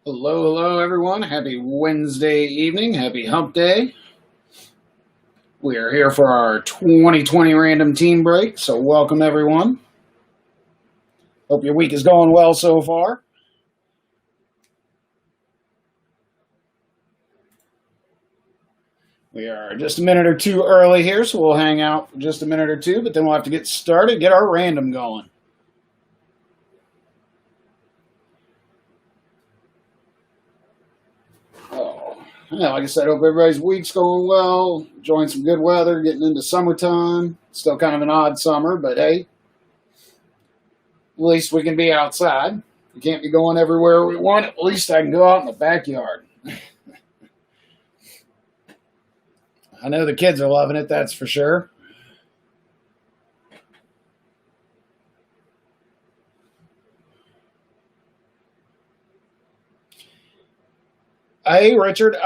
Hello, hello, everyone. Happy Wednesday evening. Happy hump day. We are here for our 2020 random team break, so welcome, everyone. Hope your week is going well so far. We are just a minute or two early here, so we'll hang out for just a minute or two, but then we'll have to get started, get our random going. Yeah, like I said, hope everybody's week's going well. Enjoying some good weather, getting into summertime. Still kind of an odd summer, but hey, at least we can be outside. We can't be going everywhere we want. At least I can go out in the backyard. I know the kids are loving it, that's for sure. Hey, Richard.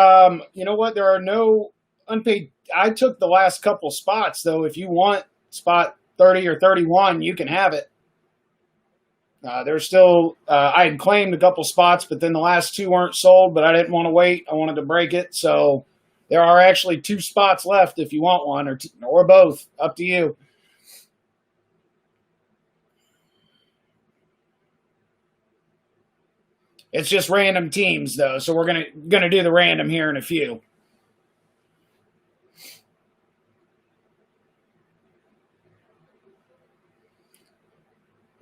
You know what? There are no unpaid. I took the last couple spots, though. If you want spot 30 or 31, you can have it. There's still, I had claimed a couple spots, but then the last two weren't sold, but I didn't want to wait. I wanted to break it. So there are actually two spots left if you want one or both. Up to you. It's just random teams, though. So we're gonna do the random here in a few.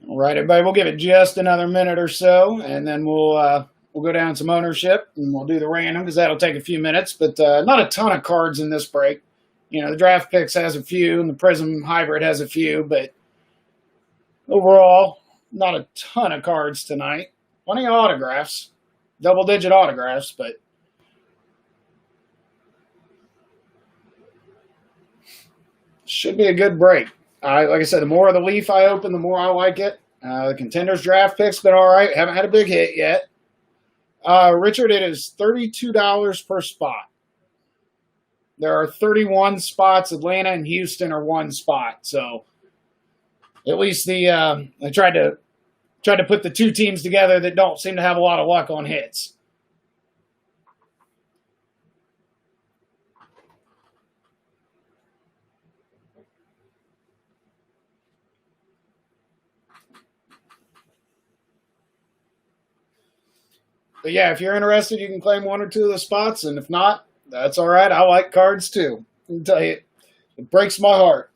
All right, everybody, we'll give it just another minute or so, and then we'll go down some ownership and we'll do the random because that'll take a few minutes. But not a ton of cards in this break. You know, the draft picks has a few, and the Prism Hybrid has a few, but overall, not a ton of cards tonight. Plenty of autographs, double-digit autographs, but should be a good break. Like I said, the more of the leaf I open, the more I like it. The contenders draft picks been all right. Haven't had a big hit yet. Richard, it is $32 per spot. There are 31 spots. Atlanta and Houston are one spot. So at least I tried to put the two teams together that don't seem to have a lot of luck on hits. But yeah, if you're interested, you can claim one or two of the spots, and if not, that's all right. I like cards too. I can tell you, it breaks my heart.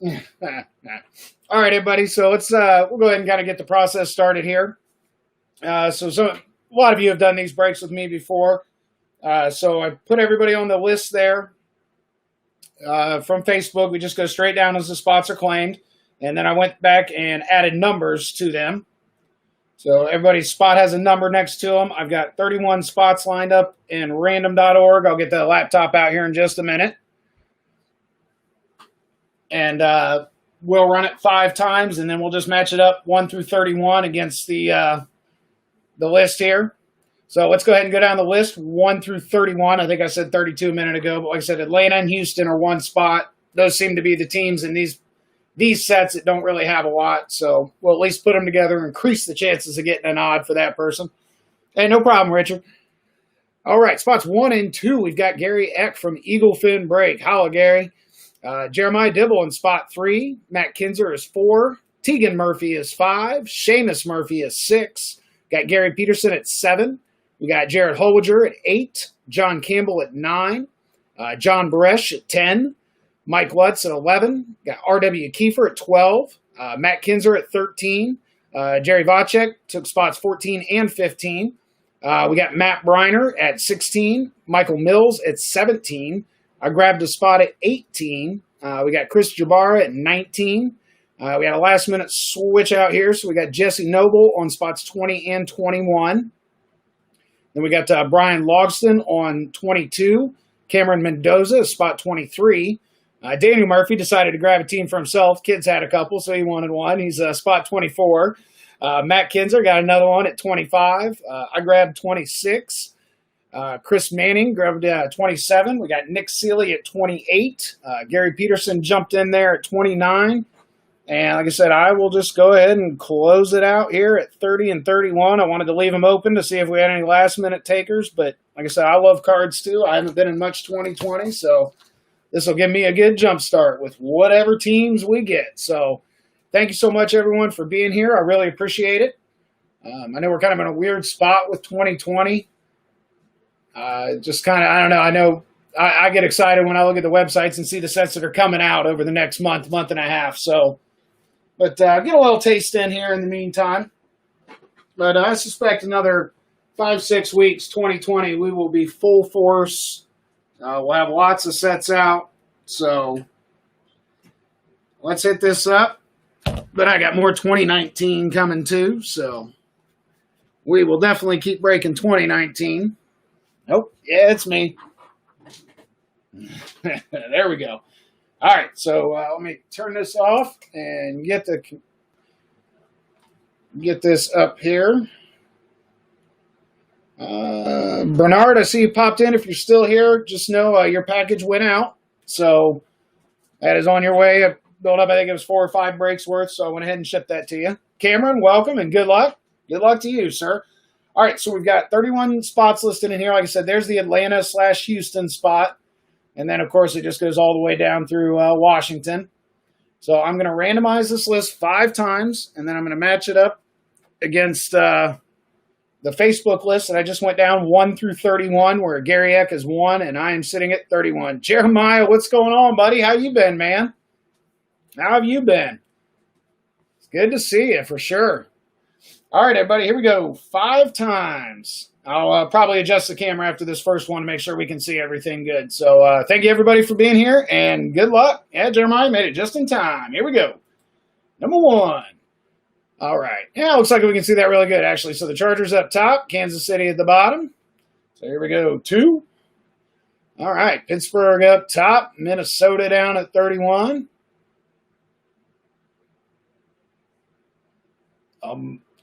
All right, everybody. So we'll go ahead and kind of get the process started here. So a lot of you have done these breaks with me before. So I put everybody on the list there from Facebook. We just go straight down as the spots are claimed, and then I went back and added numbers to them. So everybody's spot has a number next to them. I've got 31 spots lined up in random.org. I'll get the laptop out here in just a minute. And we'll run it 5 times, and then we'll just match it up 1 through 31 against the list here. So let's go ahead and go down the list 1 through 31. I think I said 32 a minute ago, but like I said, Atlanta and Houston are one spot. Those seem to be the teams in these sets that don't really have a lot, so we'll at least put them together and increase the chances of getting an odd for that person. Hey, no problem, Richard. All right, spots 1 and 2, we've got Gary Eck from Eaglefin Break. Hello, Gary. Jeremiah Dibble in spot 3. Matt Kinzer is 4. Tegan Murphy is 5. Seamus Murphy is 6. Got Gary Peterson at 7. We got Jared Holwiger at 8. John Campbell at 9. John Baresh at 10. Mike Lutz at 11. Got R.W. Kiefer at 12. Matt Kinzer at 13. Jerry Vacek took spots 14 and 15. We got Matt Briner at 16. Michael Mills at 17. I grabbed a spot at 18. We got Chris Jabara at 19. We had a last-minute switch out here, so we got Jesse Noble on spots 20 and 21. Then we got Brian Logston on 22. Cameron Mendoza, spot 23. Daniel Murphy decided to grab a team for himself. Kids had a couple, so he wanted one. He's spot 24. Matt Kinzer got another one at 25. I grabbed 26. Chris Manning grabbed 27. We got Nick Seeley at 28. Gary Peterson jumped in there at 29. And like I said, I will just go ahead and close it out here at 30 and 31. I wanted to leave them open to see if we had any last-minute takers. But like I said, I love cards too. I haven't been in much 2020, so this will give me a good jump start with whatever teams we get. So thank you so much, everyone, for being here. I really appreciate it. I know we're kind of in a weird spot with 2020. Just kind of, I don't know. I know I get excited when I look at the websites and see the sets that are coming out over the next month and a half. So, but get a little taste in here in the meantime. But I suspect another 5-6 weeks, 2020, we will be full force. We'll have lots of sets out. So let's hit this up. But I got more 2019 coming too. So we will definitely keep breaking 2019. Oh, yeah, it's me. There we go. All right, so let me turn this off and get this up here. Bernard, I see you popped in. If you're still here, just know your package went out. So that is on your way. I built up, I think it was 4 or 5 breaks worth, so I went ahead and shipped that to you. Cameron, welcome and good luck. Good luck to you, sir. All right, so we've got 31 spots listed in here. Like I said, there's the Atlanta/Houston spot. And then, of course, it just goes all the way down through Washington. So I'm going to randomize this list 5 times, and then I'm going to match it up against the Facebook list that I just went down 1 through 31, where Gary Eck is 1, and I am sitting at 31. Jeremiah, what's going on, buddy? How you been, man? How have you been? It's good to see you, for sure. All right, everybody, here we go. 5 times. I'll probably adjust the camera after this first one to make sure we can see everything good. So thank you, everybody, for being here, and good luck. Yeah, Jeremiah made it just in time. Here we go. Number 1. All right. Yeah, looks like we can see that really good, actually. So the Chargers up top, Kansas City at the bottom. So here we go. 2. All right. Pittsburgh up top, Minnesota down at 31.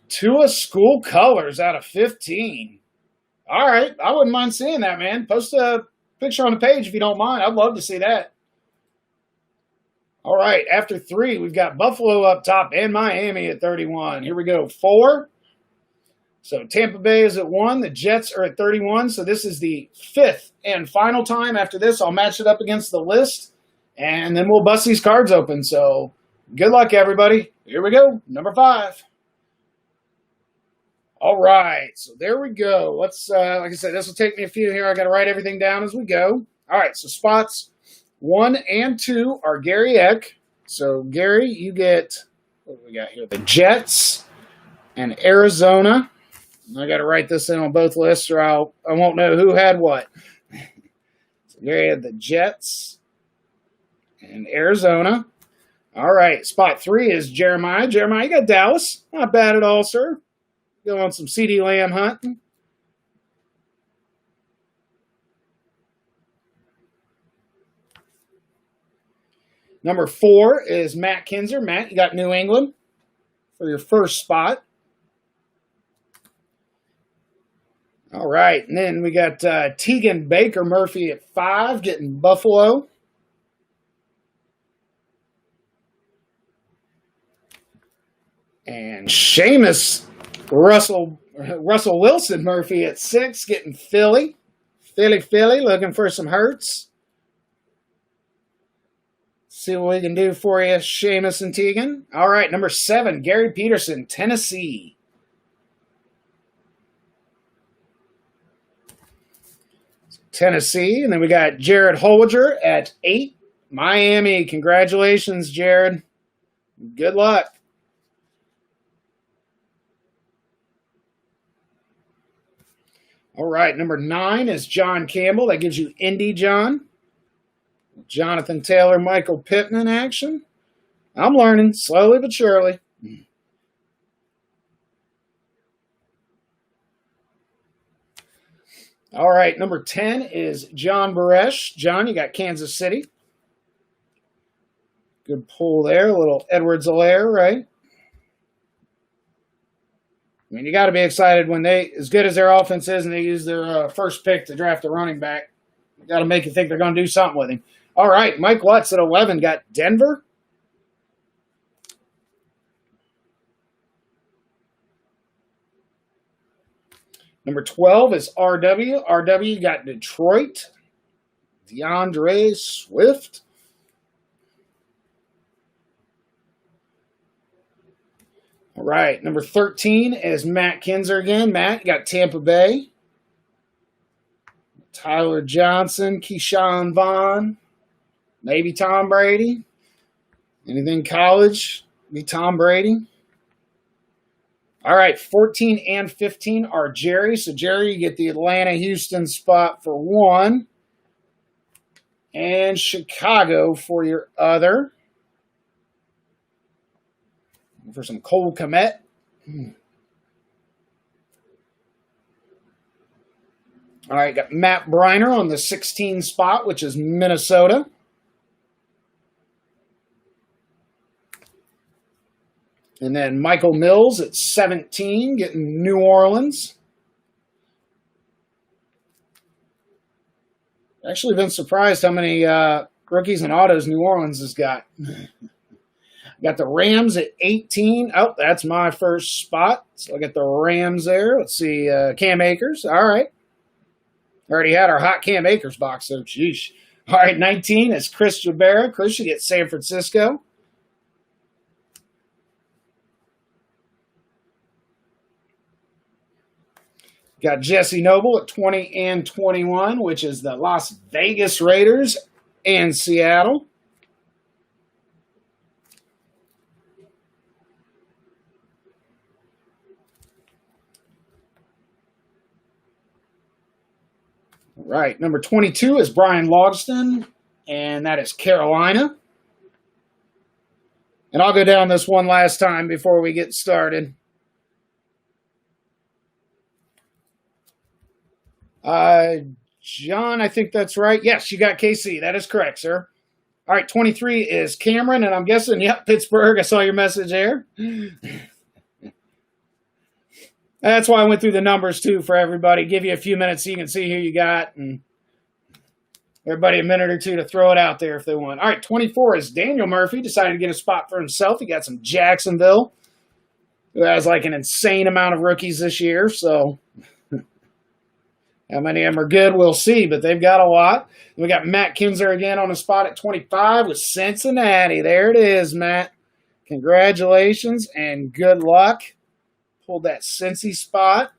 Tua school colors out of 15. All right. I wouldn't mind seeing that, man. Post a picture on the page if you don't mind. I'd love to see that. All right. After 3, we've got Buffalo up top and Miami at 31. Here we go. 4. So Tampa Bay is at 1. The Jets are at 31. So this is the 5th and final time. After this, I'll match it up against the list, and then we'll bust these cards open. So good luck, everybody. Here we go. Number 5. All right, so there we go. Let's, like I said, this will take me a few here. I got to write everything down as we go. All right, so spots 1 and 2 are Gary Eck. So, Gary, you get, what do we got here? The Jets and Arizona. I got to write this in on both lists or I won't know who had what. So, Gary had the Jets and Arizona. All right, spot 3 is Jeremiah. Jeremiah, you got Dallas. Not bad at all, sir. Go on some CeeDee Lamb hunting. Number 4 is Matt Kinzer. Matt, you got New England for your first spot. All right, and then we got Tegan Baker Murphy at 5, getting Buffalo. And Seamus Russell Wilson Murphy at 6, getting Philly. Philly, looking for some Hurts. See what we can do for you, Seamus and Tegan. All right, number 7, Gary Peterson, Tennessee. Tennessee, and then we got Jared Holliger at 8, Miami. Congratulations, Jared. Good luck. All right, number 9 is John Campbell. That gives you Indy John. Jonathan Taylor, Michael Pittman action. I'm learning slowly but surely. All right, number 10 is John Baresh. John, you got Kansas City. Good pull there, a little Edwards-Helaire, right? I mean, you got to be excited when they, as good as their offense is, and they use their first pick to draft a running back. You got to make you think they're going to do something with him. All right, Mike Lutz at 11 got Denver. Number 12 is RW. RW got Detroit. DeAndre Swift. All right, number 13 is Matt Kinzer again. Matt, you got Tampa Bay. Tyler Johnson, Keyshawn Vaughn, maybe Tom Brady. Anything college, be Tom Brady. All right, 14 and 15 are Jerry. So, Jerry, you get the Atlanta-Houston spot for one. And Chicago for your other. For some Cole Kmet. All right, got Matt Briner on the 16 spot, which is Minnesota. And then Michael Mills at 17, getting New Orleans. Actually been surprised how many rookies and autos New Orleans has got. Got the Rams at 18. Oh, that's my first spot. So I got the Rams there. Let's see, Cam Akers. All right. Already had our hot Cam Akers box, so sheesh. All right, 19 is Chris Jabera. Chris, you get San Francisco. Got Jesse Noble at 20 and 21, which is the Las Vegas Raiders and Seattle. Right, number 22 is Brian Logston, and that is Carolina. And I'll go down this one last time before we get started. John, I think that's right. Yes, you got KC. That is correct, sir. All right, 23 is Cameron, and I'm guessing, yep, Pittsburgh. I saw your message there. That's why I went through the numbers, too, for everybody. Give you a few minutes so you can see who you got, and everybody a minute or two to throw it out there if they want. All right, 24 is Daniel Murphy. Decided to get a spot for himself. He got some Jacksonville, who has like an insane amount of rookies this year, so how many of them are good, we'll see, but they've got a lot. We got Matt Kinzer again on the spot at 25 with Cincinnati. There it is, Matt. Congratulations and good luck. Pulled that Cincy spot.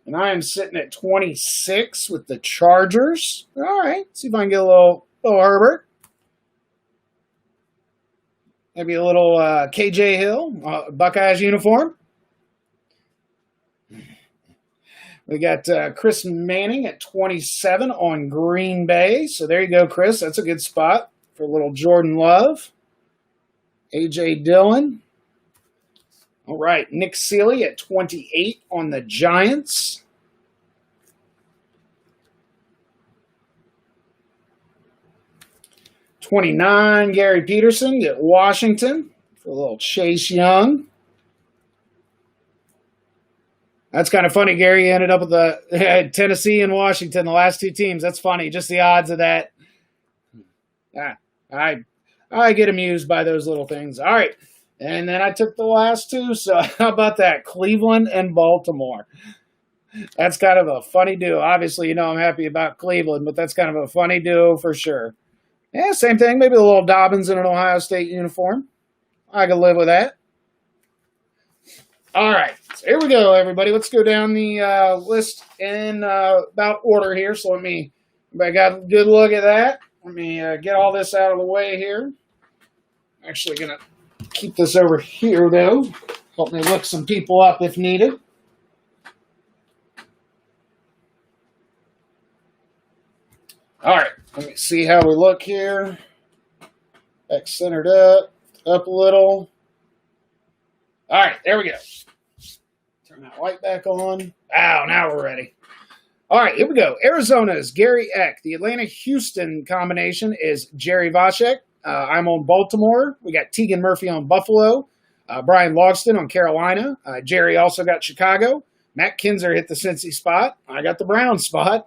And I am sitting at 26 with the Chargers. All right, see if I can get a little Herbert. Maybe a little KJ Hill, Buckeyes uniform. We got Chris Manning at 27 on Green Bay. So there you go, Chris. That's a good spot for a little Jordan Love. A.J. Dillon. All right, Nick Seeley at 28 on the Giants. $29, Gary Peterson at Washington for a little Chase Young. That's kind of funny, Gary. You ended up with the Tennessee and Washington, the last two teams. That's funny. Just the odds of that. I get amused by those little things. All right. And then I took the last two. So how about that? Cleveland and Baltimore. That's kind of a funny duo. Obviously, you know I'm happy about Cleveland, but that's kind of a funny duo for sure. Yeah, same thing. Maybe a little Dobbins in an Ohio State uniform. I can live with that. All right, so here we go, everybody. Let's go down the list in about order here. So everybody got a good look at that. Let me get all this out of the way here. I'm actually going to keep this over here, though. Help me look some people up if needed. All right, let me see how we look here. Back centered up a little. All right, there we go. Turn that light back on. Ow, now we're ready. All right, here we go. Arizona is Gary Eck. The Atlanta-Houston combination is Jerry Voshek. I'm on Baltimore. We got Tegan Murphy on Buffalo. Brian Logston on Carolina. Jerry also got Chicago. Matt Kinzer hit the Cincy spot. I got the Brown spot.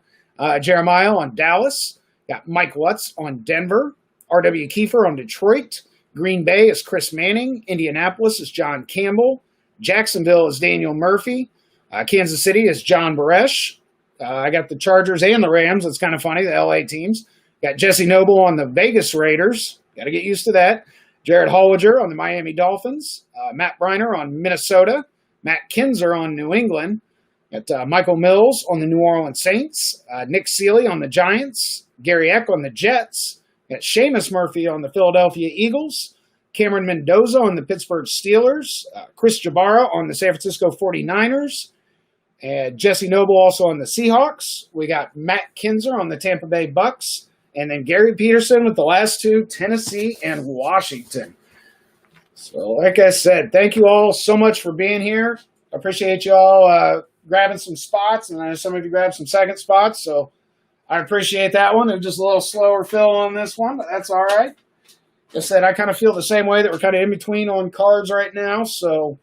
Jeremiah on Dallas. Got Mike Lutz on Denver. R.W. Kiefer on Detroit. Green Bay is Chris Manning. Indianapolis is John Campbell. Jacksonville is Daniel Murphy. Kansas City is John Baresh. I got the Chargers and the Rams. That's kind of funny, the LA teams. Got Jesse Noble on the Vegas Raiders. Got to get used to that. Jared Hollinger on the Miami Dolphins. Matt Briner on Minnesota. Matt Kinzer on New England. Got Michael Mills on the New Orleans Saints. Nick Seeley on the Giants. Gary Eck on the Jets. Got Seamus Murphy on the Philadelphia Eagles. Cameron Mendoza on the Pittsburgh Steelers. Chris Jabara on the San Francisco 49ers. And Jesse Noble also on the Seahawks. We got Matt Kinzer on the Tampa Bay Bucks. And then Gary Peterson with the last two, Tennessee and Washington. So, like I said, thank you all so much for being here. I appreciate you all grabbing some spots, and I know some of you grabbed some second spots, so I appreciate that one. It was just a little slower fill on this one, but that's all right. Like I said, I kind of feel the same way that we're kind of in between on cards right now, so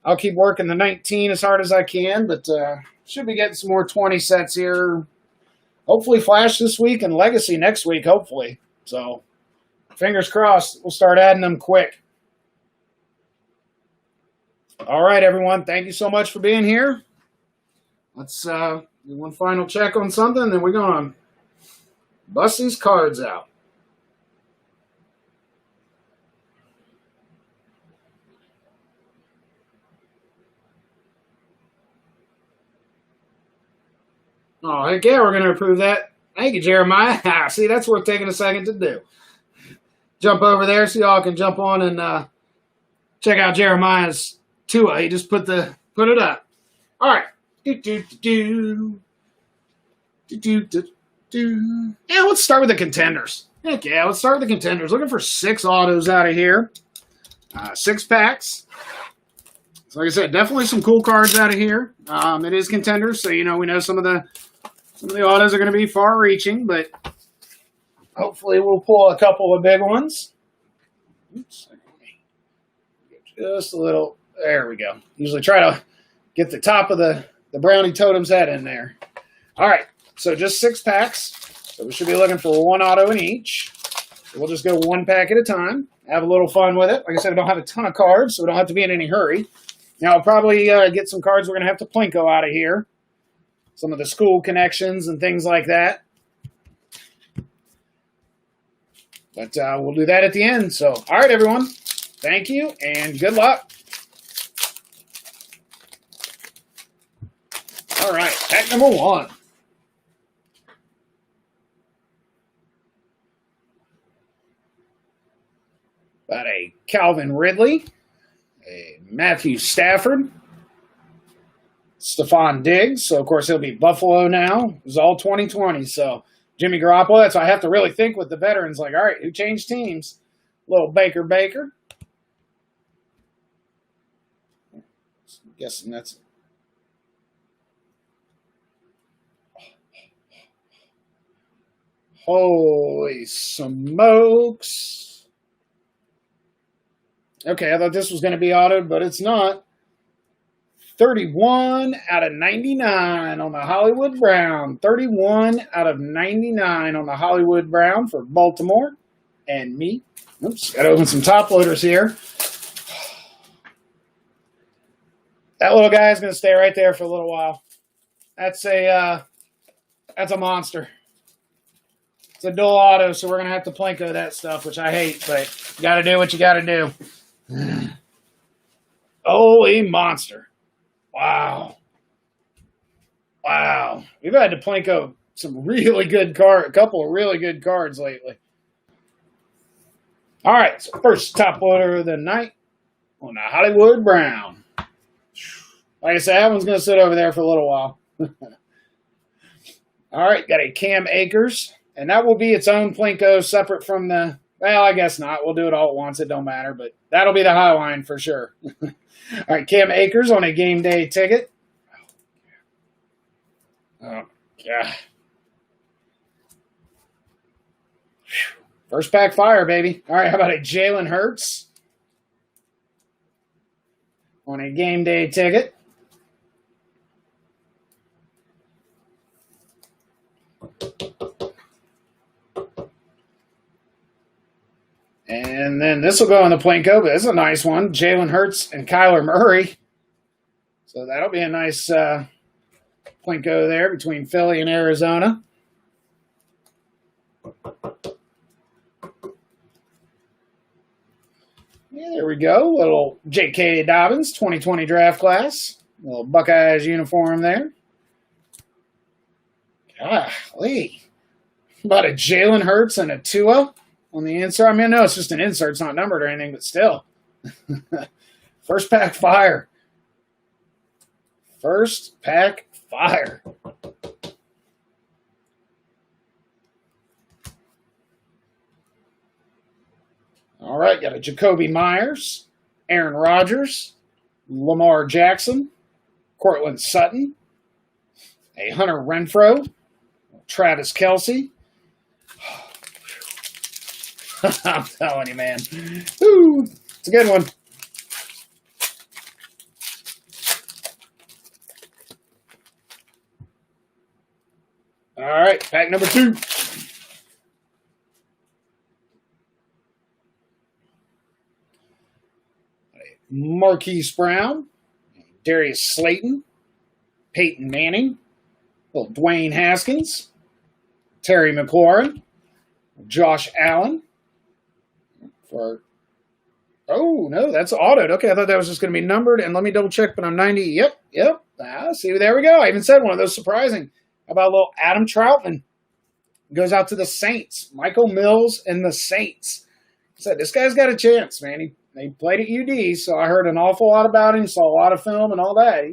I'll keep working the 19 as hard as I can, but should be getting some more 20 sets here. Hopefully Flash this week and Legacy next week, hopefully. So, fingers crossed, we'll start adding them quick. All right, everyone. Thank you so much for being here. Let's do one final check on something, then we're going to bust these cards out. Oh, heck yeah, we're going to approve that. Thank you, Jeremiah. See, that's worth taking a second to do. Jump over there so y'all can jump on and check out Jeremiah's Tua. He just put it up. All right. Yeah, let's start with the contenders. Heck yeah, let's start with the contenders. Looking for 6 autos out of here. 6 packs. So like I said, definitely some cool cards out of here. It is contenders, so we know some of the autos are going to be far-reaching, but hopefully we'll pull a couple of big ones. Oops, just a little. There we go. Usually try to get the top of the brownie totem's head in there. All right, so just 6 packs. So we should be looking for 1 auto in each. So we'll just go 1 pack at a time. Have a little fun with it. Like I said, I don't have a ton of cards, so we don't have to be in any hurry. Now, I'll probably get some cards we're going to have to Plinko out of here. Some of the school connections and things like that. But we'll do that at the end. So, all right, everyone. Thank you, and good luck. All right, pack number 1. Got a Calvin Ridley, a Matthew Stafford, Stephon Diggs. So, of course, he'll be Buffalo now. It was all 2020. So, Jimmy Garoppolo. So, I have to really think with the veterans, like, all right, who changed teams? Little Baker. Guessing that's holy smokes. Okay, I thought this was going to be autoed, but it's not. 31 out of 99 on the Hollywood Brown. 31 out of 99 on the Hollywood Brown for Baltimore and me. Oops, got to open some top loaders here. That little guy is going to stay right there for a little while. That's a monster. It's a dual auto, so we're going to have to Plinko that stuff, which I hate, but you got to do what you got to do. Holy monster. Wow. We've had to Plinko some really good a couple of really good cards lately. All right, so first top loader of the night on the Hollywood Brown. Like I said, that one's going to sit over there for a little while. All right, got a Cam Akers, and that will be its own Plinko separate from the, well, I guess not. We'll do it all at once. It don't matter, but that'll be the high line for sure. All right, Cam Akers on a game day ticket. Oh, God. First pack fire, baby. All right, how about a Jalen Hurts on a game day ticket? And then this will go in the Plinko, but this is a nice one. Jalen Hurts and Kyler Murray. So that'll be a nice Plinko there between Philly and Arizona. Yeah, there we go. Little J.K. Dobbins 2020 draft class. Little Buckeyes uniform there. Golly. About a Jalen Hurts and a Tua on the insert. I mean, no, it's just an insert. It's not numbered or anything, but still. First pack fire. First pack fire. All right, got a Jacoby Myers, Aaron Rodgers, Lamar Jackson, Cortland Sutton, a Hunter Renfrow, Travis Kelce. I'm telling you, man. Ooh, it's a good one. All right, pack number 2. Marquise Brown, Darius Slayton, Peyton Manning, little Dwayne Haskins, Terry McLaurin, Josh Allen. Oh, no, that's autoed. Okay, I thought that was just going to be numbered. And let me double check, but I'm 90. Yep. See, there we go. I even said one of those surprising. How about a little Adam Troutman? Goes out to the Saints. Michael Mills and the Saints. I said, this guy's got a chance, man. He played at UD, so I heard an awful lot about him, saw a lot of film and all that.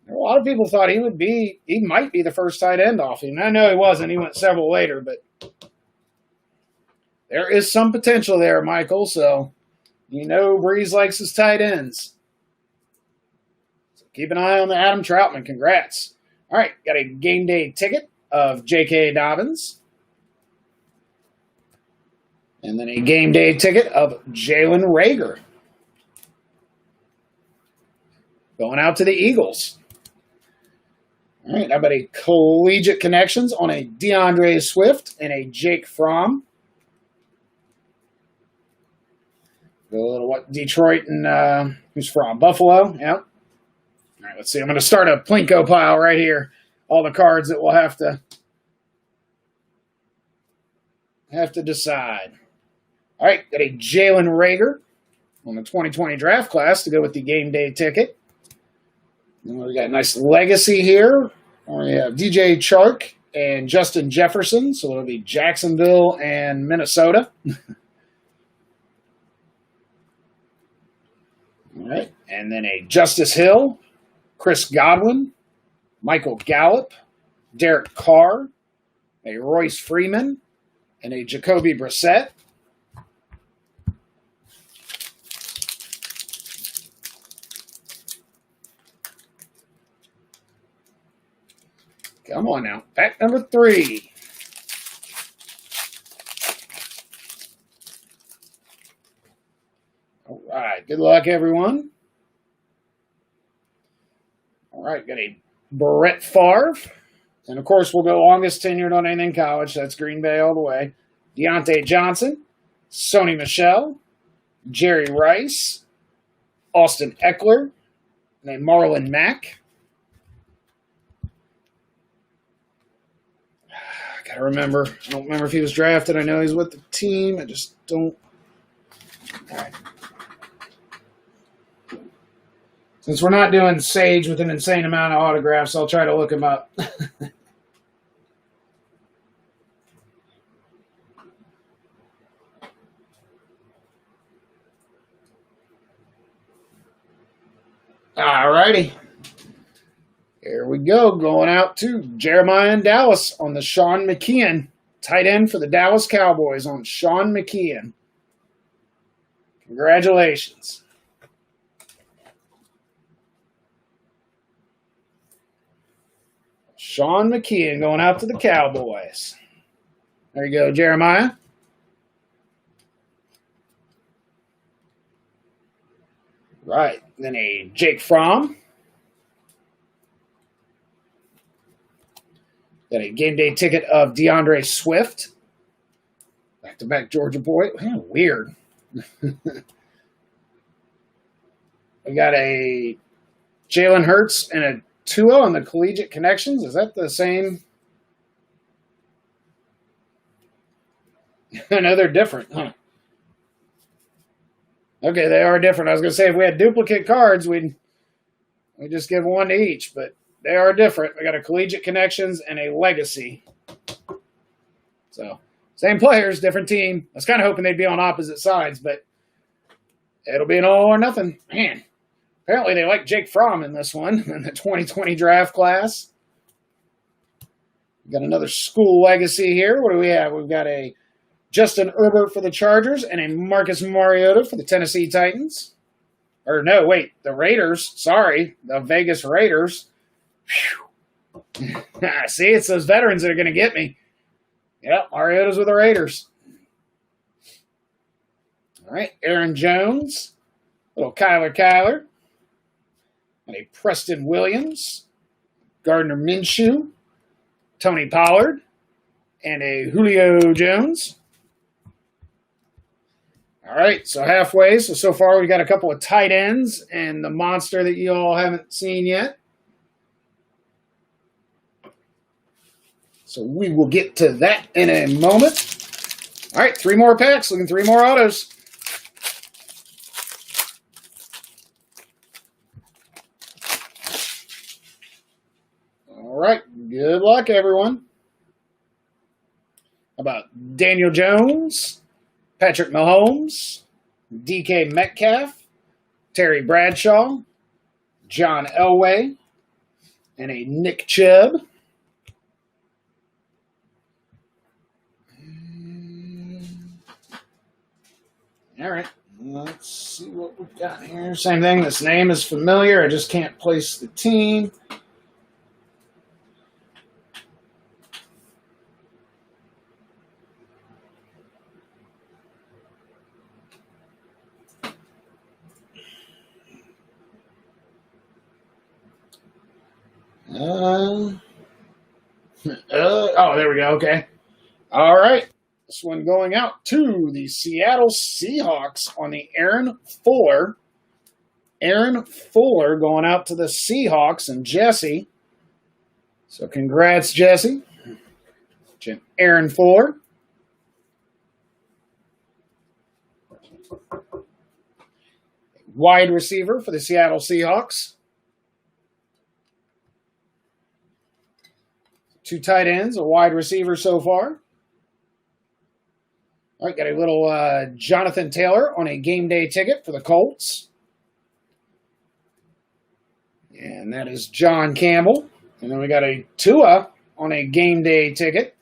A lot of people thought he might be the first tight end off him. I know he wasn't. He went several later, but there is some potential there, Michael. So, Breeze likes his tight ends. So keep an eye on the Adam Troutman. Congrats. All right, got a game day ticket of J.K. Dobbins. And then a game day ticket of Jalen Reagor. Going out to the Eagles. All right, how about a collegiate connections on a DeAndre Swift and a Jake Fromm. Go a little Detroit and who's from? Buffalo. Yep. All right, let's see. I'm going to start a Plinko pile right here. All the cards that we'll have to decide. All right, got a Jalen Reagor on the 2020 draft class to go with the game day ticket. Then we got a nice legacy here. We have DJ Chark and Justin Jefferson, so it'll be Jacksonville and Minnesota. All right, and then a Justice Hill, Chris Godwin, Michael Gallup, Derek Carr, a Royce Freeman, and a Jacoby Brissett. Come on now. Pack number 3. All right. Good luck, everyone. All right. Got a Brett Favre. And, of course, we'll go longest tenured on anything college. That's Green Bay all the way. Deontay Johnson. Sony Michel. Jerry Rice. Austin Eckler. And then Marlon Mack. I remember. I don't remember if he was drafted. I know he's with the team. I just don't. All right. Since we're not doing Sage with an insane amount of autographs, I'll try to look him up. All righty. Here we go, going out to Jeremiah in Dallas on the Sean McKeon. Tight end for the Dallas Cowboys on Sean McKeon. Congratulations. Sean McKeon going out to the Cowboys. There you go, Jeremiah. Right, then a Jake Fromm. Got a game day ticket of DeAndre Swift. Back-to-back Georgia boy. Man, weird. We got a Jalen Hurts and a Tua on the collegiate connections. Is that the same? I know they're different, huh? Okay, they are different. I was going to say if we had duplicate cards, we'd just give one to each, but they are different. We got a collegiate connections and a legacy. So same players, different team. I was kind of hoping they'd be on opposite sides, but it'll be an all or nothing. Man, apparently they like Jake Fromm in this one in the 2020 draft class. We got another school legacy here. What do we have? We've got a Justin Herbert for the Chargers and a Marcus Mariota for the Tennessee Titans. Or no, wait, the Raiders. Sorry, the Vegas Raiders. See, it's those veterans that are going to get me. Yep, Mariota's with the Raiders. All right, Aaron Jones, little Kyler, and a Preston Williams, Gardner Minshew, Tony Pollard, and a Julio Jones. All right, so halfway. So far we got a couple of tight ends and the monster that you all haven't seen yet. So we will get to that in a moment. All right, 3 more packs. Looking 3 more autos. All right, good luck, everyone. How about Daniel Jones, Patrick Mahomes, DK Metcalf, Terry Bradshaw, John Elway, and a Nick Chubb. All right, let's see what we've got here. Same thing, this name is familiar. I just can't place the team. Oh, there we go. Okay. All right. This one going out to the Seattle Seahawks on the Aaron Fuller. Aaron Fuller going out to the Seahawks and Jesse. So congrats, Jesse. Aaron Fuller. Wide receiver for the Seattle Seahawks. 2 tight ends, a wide receiver so far. All right, got a little Jonathan Taylor on a game day ticket for the Colts. And that is John Campbell. And then we got a Tua on a game day ticket.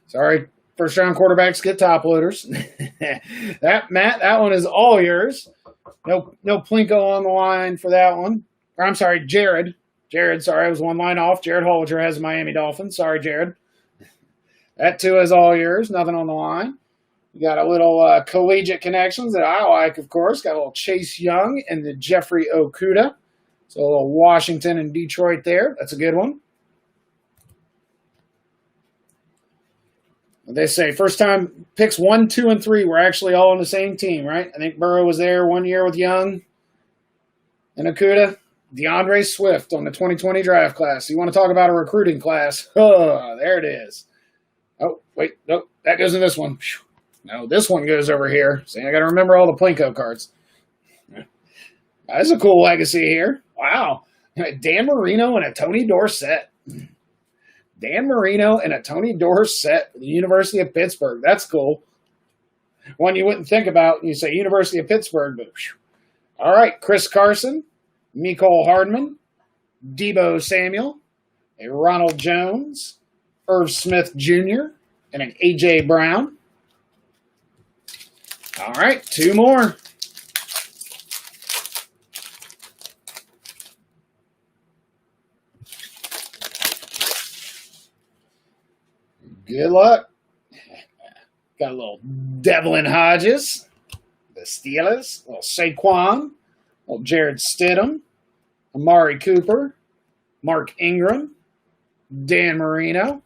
Sorry, first round quarterbacks get top loaders. Matt, that one is all yours. No Plinko on the line for that one. Or I'm sorry, Jared. Sorry, I was one line off. Jared Hollinger has Miami Dolphins. Sorry, Jared. That too is all yours. Nothing on the line. You got a little collegiate connections that I like, of course. Got a little Chase Young and the Jeffrey Okudah. So a little Washington and Detroit there. That's a good one. They say first time picks 1, 2, and 3 were actually all on the same team, right? I think Burrow was there one year with Young and Okudah. DeAndre Swift on the 2020 draft class. You want to talk about a recruiting class? Oh, there it is. Oh, wait, nope, that goes in this one. No, this one goes over here. See, I got to remember all the Plinko cards. That's a cool legacy here. Wow. Dan Marino and a Tony Dorsett. Dan Marino and a Tony Dorsett for the University of Pittsburgh. That's cool. One you wouldn't think about when you say University of Pittsburgh, but whew. All right, Chris Carson, Mecole Hardman, Deebo Samuel, a Ronald Jones, Irv Smith Jr., and an A.J. Brown. All right, 2 more. Good luck. Got a little Devlin Hodges, the Steelers, a little Saquon, a little Jared Stidham, Amari Cooper, Mark Ingram, Dan Marino.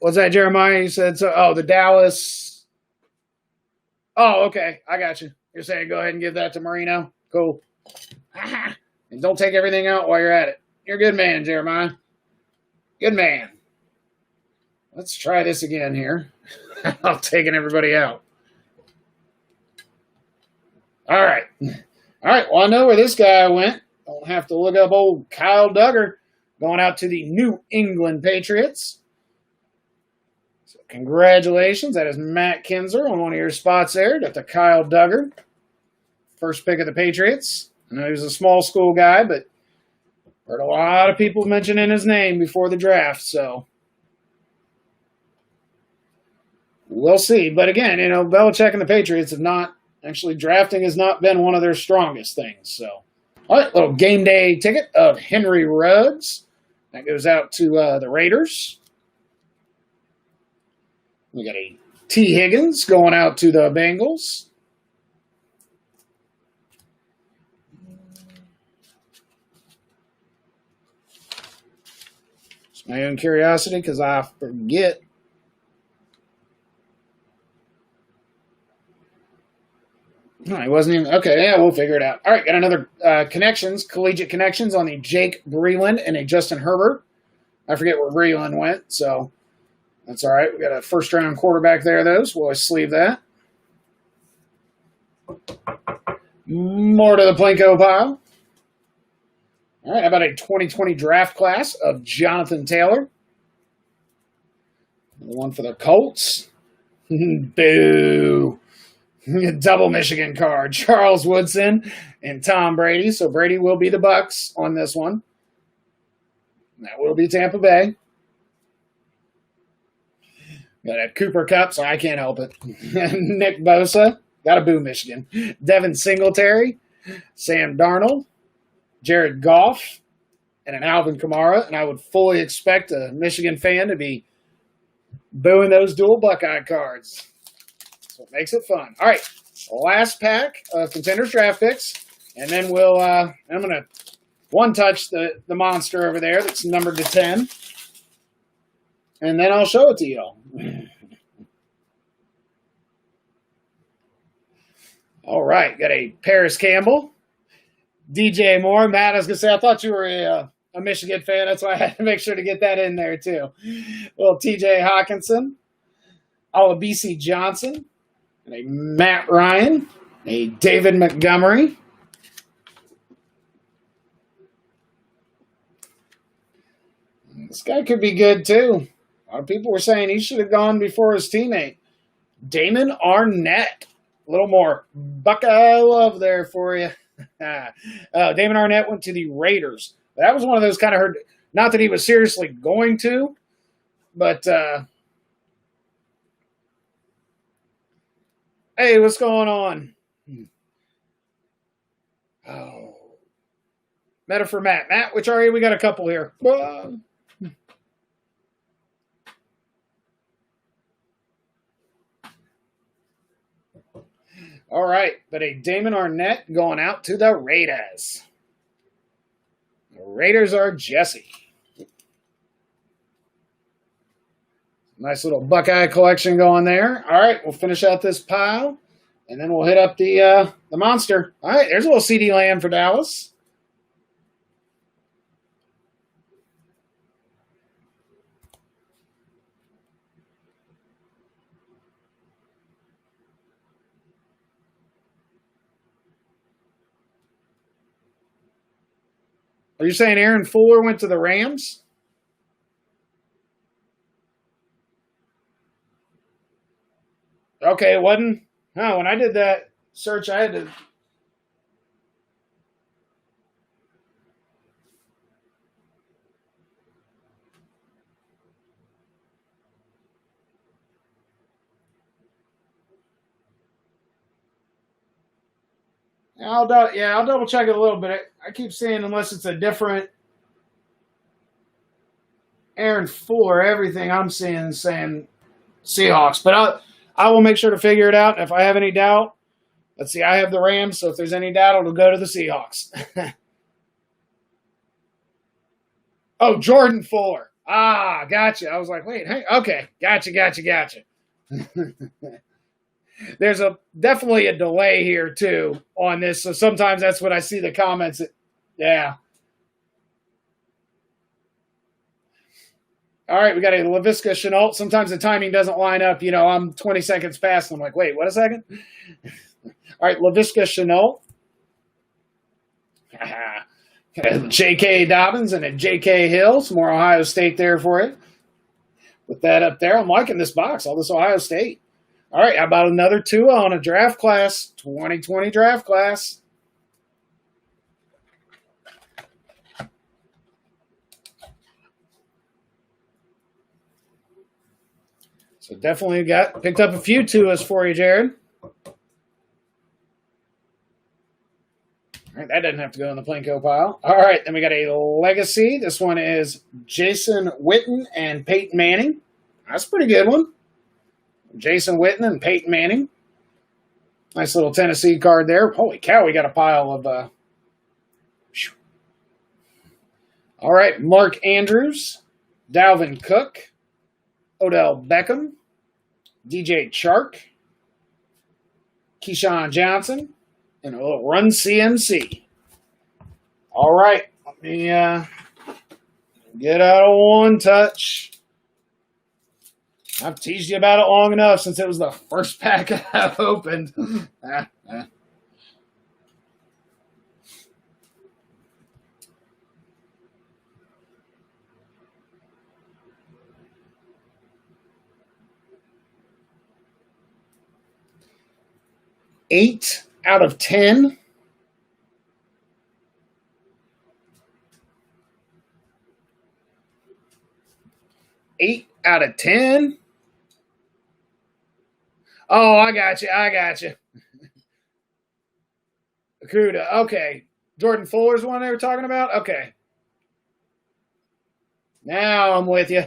Was that Jeremiah? You said so. Oh, the Dallas. Oh, okay. I got you. You're saying go ahead and give that to Marino. Cool. And don't take everything out while you're at it. You're a good man, Jeremiah. Good man. Let's try this again here. I'm taking everybody out. All right. All right. Well, I know where this guy went. Don't have to look up old Kyle Duggar going out to the New England Patriots. So congratulations. That is Matt Kinzer on one of your spots there. Got the Kyle Duggar. First pick of the Patriots. I know he was a small school guy, but heard a lot of people mentioning his name before the draft, so we'll see. But again, Belichick and the Patriots have not actually drafting has not been one of their strongest things. So, all right, little game day ticket of Henry Ruggs that goes out to the Raiders. We got a T. Higgins going out to the Bengals. It's my own curiosity because I forget. No, he wasn't even. Okay, yeah, we'll figure it out. All right, got another collegiate connections on the Jake Breeland and a Justin Herbert. I forget where Breeland went, so that's all right. We got a first-round quarterback there, though, so we'll always sleeve that. More to the Plinko pile. All right, how about a 2020 draft class of Jonathan Taylor? One for the Colts. Boo. Double Michigan card. Charles Woodson and Tom Brady. So Brady will be the Bucks on this one. That will be Tampa Bay. Got a Cooper Kupp, so I can't help it. Nick Bosa. Got a boo Michigan. Devin Singletary. Sam Darnold. Jared Goff. And an Alvin Kamara. And I would fully expect a Michigan fan to be booing those dual Buckeye cards. So it makes it fun. All right, last pack of Contenders draft picks, and then we'll. I'm gonna one touch the monster over there that's numbered to 10, and then I'll show it to y'all. All right, got a Paris Campbell, DJ Moore, Matt. I was gonna say I thought you were a Michigan fan, that's why I had to make sure to get that in there too. Little T.J. Hawkinson, Olabisi Johnson. And a Matt Ryan, a David Montgomery. This guy could be good, too. A lot of people were saying he should have gone before his teammate. Damon Arnett. A little more Buckeye love there for you. Damon Arnett went to the Raiders. That was one of those kind of hurt. Not that he was seriously going to, but hey, what's going on? Oh. Meta for Matt. Matt, which are you? We got a couple here. All right, but a Damon Arnett going out to the Raiders. The Raiders are Jesse. Nice little Buckeye collection going there. All right, we'll finish out this pile, and then we'll hit up the monster. All right, there's a little CeeDee Lamb for Dallas. Are you saying Aaron Fuller went to the Rams? Okay, it wasn't. No, when I did that search, I had to. I'll double check it a little bit. I keep saying unless it's a different Aaron Fuller, everything I'm seeing is saying Seahawks. But I will make sure to figure it out. If I have any doubt, let's see, I have the Rams, so if there's any doubt, it'll go to the Seahawks. Oh, Jordan Fuller. Ah, gotcha. I was like, wait, hey, okay, gotcha. There's definitely a delay here too on this, so sometimes that's when I see the comments. Yeah. All right, we got a LaVisca Chenault. Sometimes the timing doesn't line up. I'm 20 seconds past. And I'm like, wait, what a second? All right, LaVisca Chenault. J.K. Dobbins and a J.K. Hill. Some more Ohio State there for you. With that up there, I'm liking this box. All this Ohio State. All right, how about another two on a draft class, 2020 draft class? So definitely picked up a few Tuas for you, Jared. All right, that doesn't have to go in the Plinko pile. All right, then we got a Legacy. This one is Jason Witten and Peyton Manning. That's a pretty good one. Jason Witten and Peyton Manning. Nice little Tennessee card there. Holy cow, we got a pile of... All right, Mark Andrews, Dalvin Cook, Odell Beckham, DJ Chark, Keyshawn Johnson, and a little Run CMC. All right, let me get out of one touch. I've teased you about it long enough since it was the first pack I've opened. 8 out of 10. Eight out of 10. Oh, I got you. Akuda. Okay. Jordan Fuller's the one they were talking about? Okay. Now I'm with you.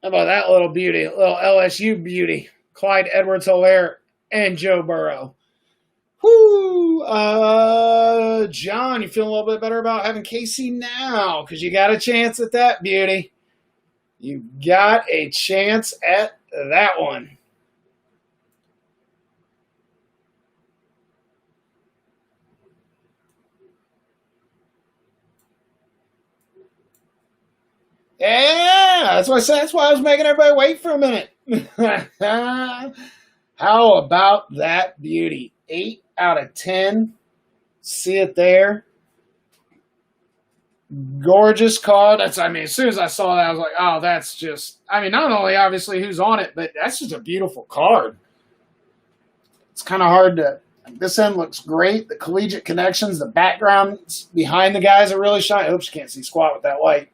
How about that little beauty? Little LSU beauty. Clyde Edwards-Helaire and Joe Burrow. Whoo! John, you feel a little bit better about having KC now because you got a chance at that beauty. You got a chance at that one. Yeah, that's what I said. That's why I was making everybody wait for a minute. How about that beauty? 8 out of 10. See it there. Gorgeous card. As soon as I saw that, I was like, oh, that's just, not only obviously who's on it, but that's just a beautiful card. It's kind of hard to, this end looks great. The collegiate connections, the backgrounds behind the guys are really shiny. Oops, you can't see squat with that light.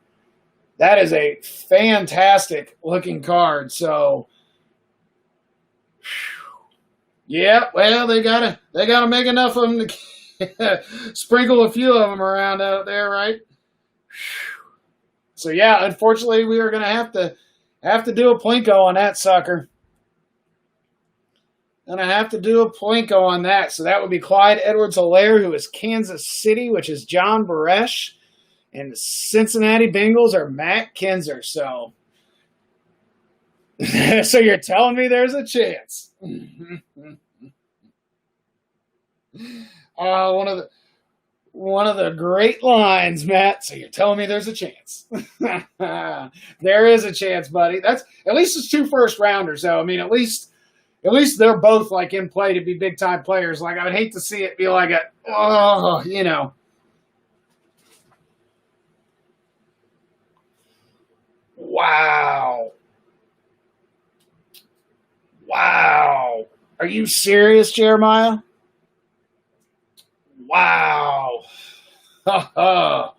That is a fantastic looking card. So, yeah, well, they gotta make enough of them to sprinkle a few of them around out there, right? So yeah, unfortunately, we are gonna have to do a Plinko on that sucker. Gonna have to do a Plinko on that. So that would be Clyde Edwards-Helaire, who is Kansas City, which is John Baresh. And the Cincinnati Bengals are Matt Kinzer. So, so you're telling me there's a chance? One of the great lines, Matt. So you're telling me there's a chance? There is a chance, buddy. That's at least it's 2 first rounders. So at least they're both like in play to be big time players. Like I would hate to see it be like Wow. Are you serious, Jeremiah? Wow. Now,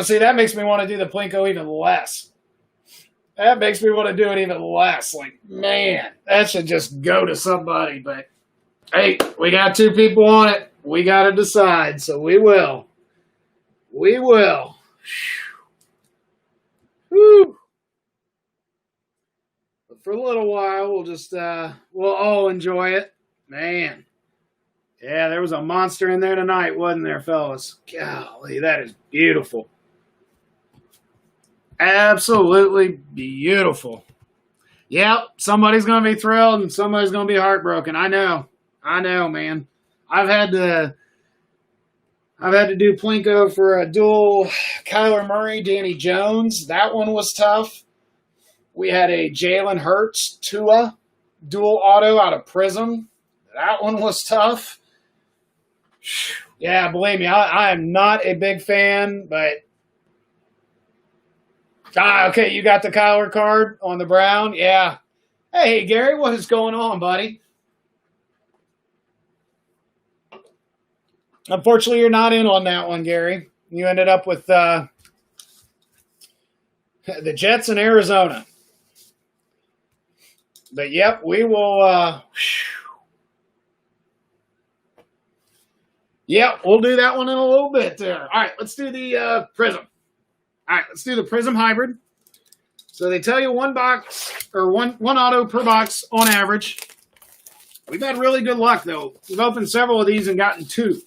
see, that makes me want to do the Plinko even less. That makes me want to do it even less. Like, man, that should just go to somebody. But, hey, we got 2 people on it. We got to decide, so we will. We will. Whew. But for a little while, we'll just we'll all enjoy it. Man, Yeah, there was a monster in there tonight, wasn't there, fellas? Golly, that is beautiful. Absolutely beautiful. Yep, somebody's going to be thrilled and somebody's going to be heartbroken. I know. I know, man. I've had to do Plinko for a dual Kyler Murray, Danny Jones. That one was tough. We had a Jalen Hurts, Tua dual auto out of Prism. That one was tough. Yeah, believe me, I am not a big fan, but okay, you got the Kyler card on the Brown? Yeah. Hey, Gary, what is going on, buddy? Unfortunately, you're not in on that one, Gary. You ended up with the Jets in Arizona. But, yep, we will yep, we'll do that one in a little bit there. All right, let's do the Prism. All right, let's do the Prism Hybrid. So they tell you one box or one auto per box on average. We've had really good luck, though. We've opened several of these and gotten two.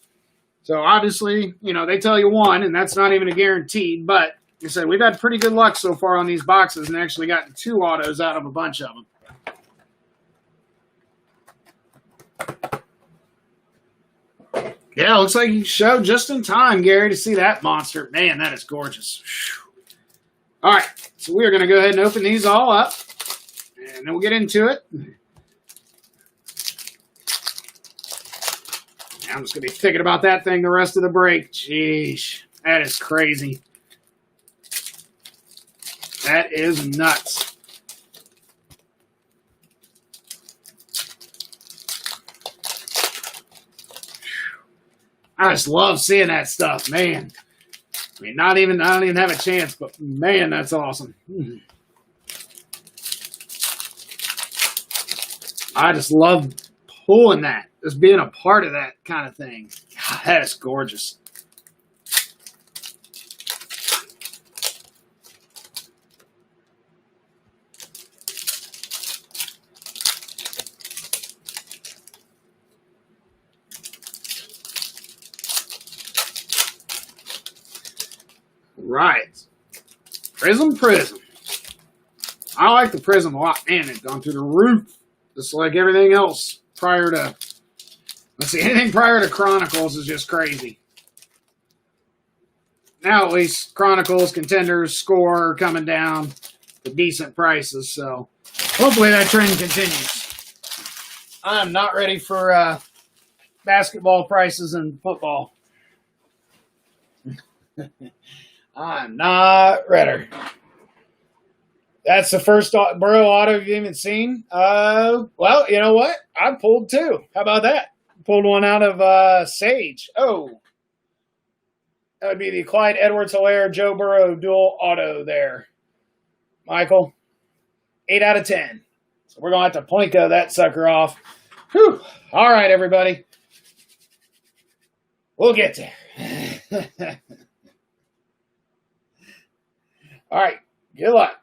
So obviously, they tell you one, and that's not even a guaranteed. But like I said, we've had pretty good luck so far on these boxes and actually gotten two autos out of a bunch of them. Yeah, looks like you showed just in time, Gary, to see that monster. Man, that is gorgeous. Whew. All right, so we are going to go ahead and open these all up, and then we'll get into it. I'm just going to be thinking about that thing the rest of the break. Jeez, that is crazy. That is nuts. I just love seeing that stuff, man. I mean, I don't even have a chance, but man, that's awesome. I just love pulling that, just being a part of that kind of thing. God, that is gorgeous. Right. Prism. I like the Prism a lot. Man, it's gone through the roof. Just like everything else prior to, anything prior to Chronicles is just crazy. Now at least Chronicles, Contenders, Score coming down to decent prices. So hopefully that trend continues. I'm not ready for basketball prices and football. I'm not ready. That's the first Burrow auto you've even seen. Well, you know what? I pulled two. How about that? Pulled one out of Sage. Oh. That would be the Clyde Edwards-Helaire Joe Burrow dual auto there. Michael, 8 out of 10. So we're going to have to Plinko that sucker off. Whew. All right, everybody. We'll get there. All right, good luck.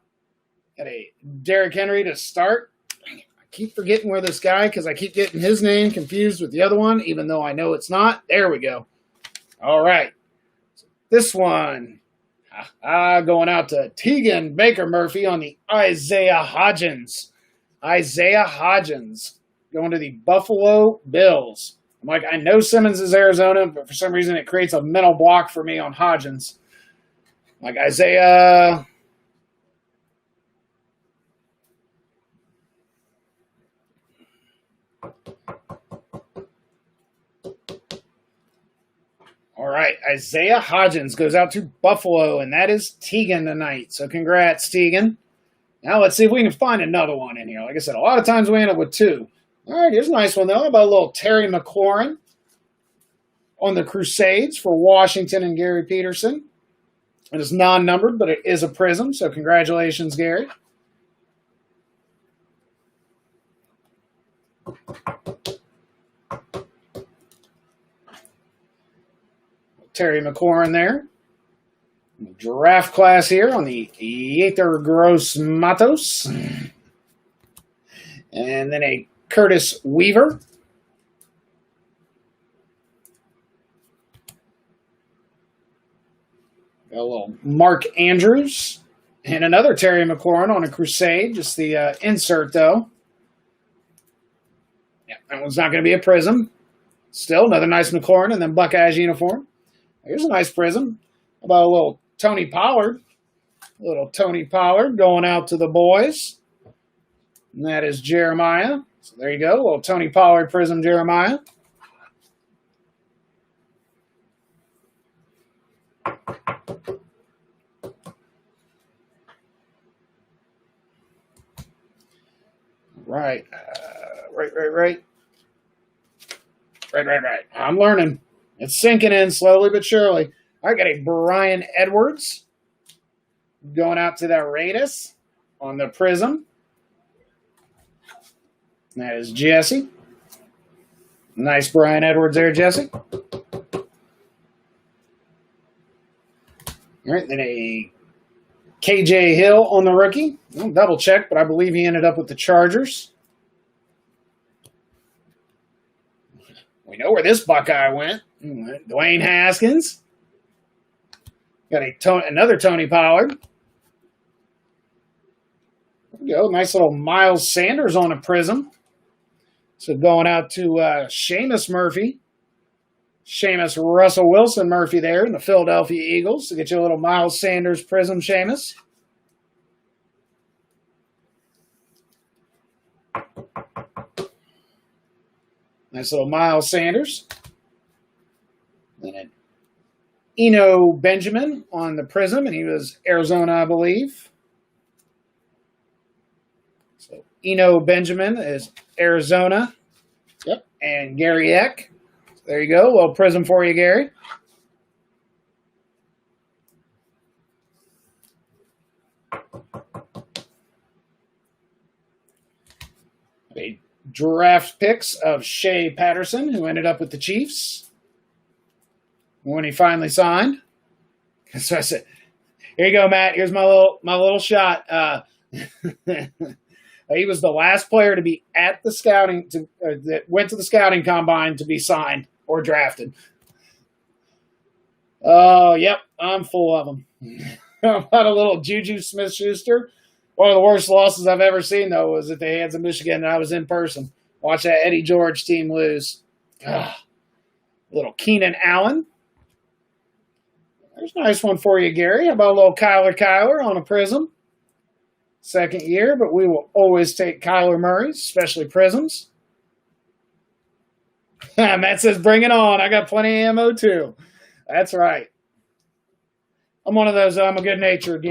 Got a Derrick Henry to start. I keep forgetting where this guy, because I keep getting his name confused with the other one, even though I know it's not. There we go. All right. This one, going out to Tegan Baker Murphy on the Isaiah Hodgins. Isaiah Hodgins going to the Buffalo Bills. I'm like, I know Simmons is Arizona, but for some reason it creates a mental block for me on Hodgins. Like Isaiah. All right, Isaiah Hodgins goes out to Buffalo, and that is Tegan tonight. So congrats, Tegan. Now let's see if we can find another one in here. Like I said, a lot of times we end up with two. All right, here's a nice one, though. How about a little Terry McLaurin on the Crusades for Washington and Gary Peterson. It is non-numbered, but it is a Prism, so congratulations, Gary. Terry McLaurin there. Draft class here on the Yetur Gross-Matos. And then a Curtis Weaver. Got a little Mark Andrews and another Terry McLaurin on a Crusade. Just the insert, though. Yeah, that one's not going to be a prism. Still another nice McLaurin and then Buckeyes uniform. Here's a nice prism. How about a little Tony Pollard? A little Tony Pollard going out to the boys. And that is Jeremiah. So there you go. A little Tony Pollard prism Jeremiah. Right. Right. I'm learning. It's sinking in slowly but surely. I got a Brian Edwards going out to the Raiders on the prism. That is Jesse. Nice Brian Edwards there, Jesse. All right, then a KJ Hill on the rookie. I'll double check, but I believe he ended up with the Chargers. We know where this Buckeye went. Dwayne Haskins. Got another Tony Pollard. There we go. Nice little Miles Sanders on a prism. So going out to Seamus Murphy. Seamus Russell Wilson Murphy there in the Philadelphia Eagles. To get you a little Miles Sanders prism, Seamus. Nice little Miles Sanders. Then Eno Benjamin on the prism, and he was Arizona, I believe. So Eno Benjamin is Arizona. Yep. And Gary Eck. There you go. A little prism for you, Gary. A draft picks of Shea Patterson, who ended up with the Chiefs when he finally signed. So I said, "Here you go, Matt. Here's my little shot." He was the last player to be at the scouting that went to the scouting combine to be signed or drafted. Oh, yep, I'm full of them. How about a little Juju Smith-Schuster? One of the worst losses I've ever seen, though, was at the hands of Michigan, and I was in person. Watch that Eddie George team lose. A little Keenan Allen. There's a nice one for you, Gary. How about a little Kyler on a prism? Second year, but we will always take Kyler Murray, especially prisms. Matt says, bring it on. I got plenty of ammo, too. That's right. I'm one of those, I'm a good-natured,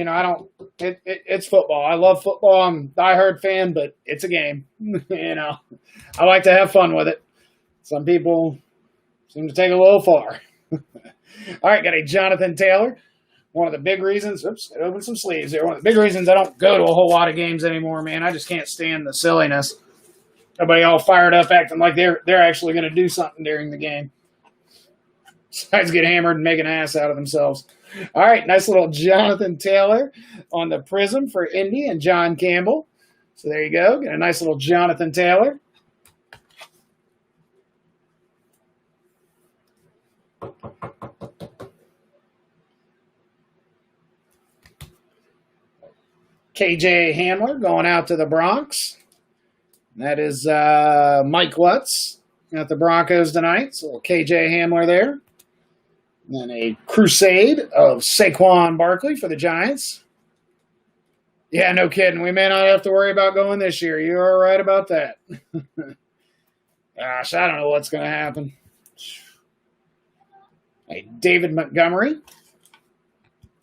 it's football. I love football. I'm a diehard fan, but it's a game. I like to have fun with it. Some people seem to take it a little far. All right, got a Jonathan Taylor. One of the big reasons, it opened some sleeves there. One of the big reasons I don't go to a whole lot of games anymore, man. I just can't stand the silliness. Everybody all fired up, acting like they're actually going to do something during the game. Besides get hammered and make an ass out of themselves. All right, nice little Jonathan Taylor on the prism for Indy and John Campbell. So there you go. Got a nice little Jonathan Taylor. KJ Hamler going out to the Bronx. That is Mike Lutz at the Broncos tonight. So KJ Hamler there. And then a Crusade of Saquon Barkley for the Giants. Yeah, no kidding. We may not have to worry about going this year. You are right about that. Gosh, I don't know what's going to happen. A David Montgomery.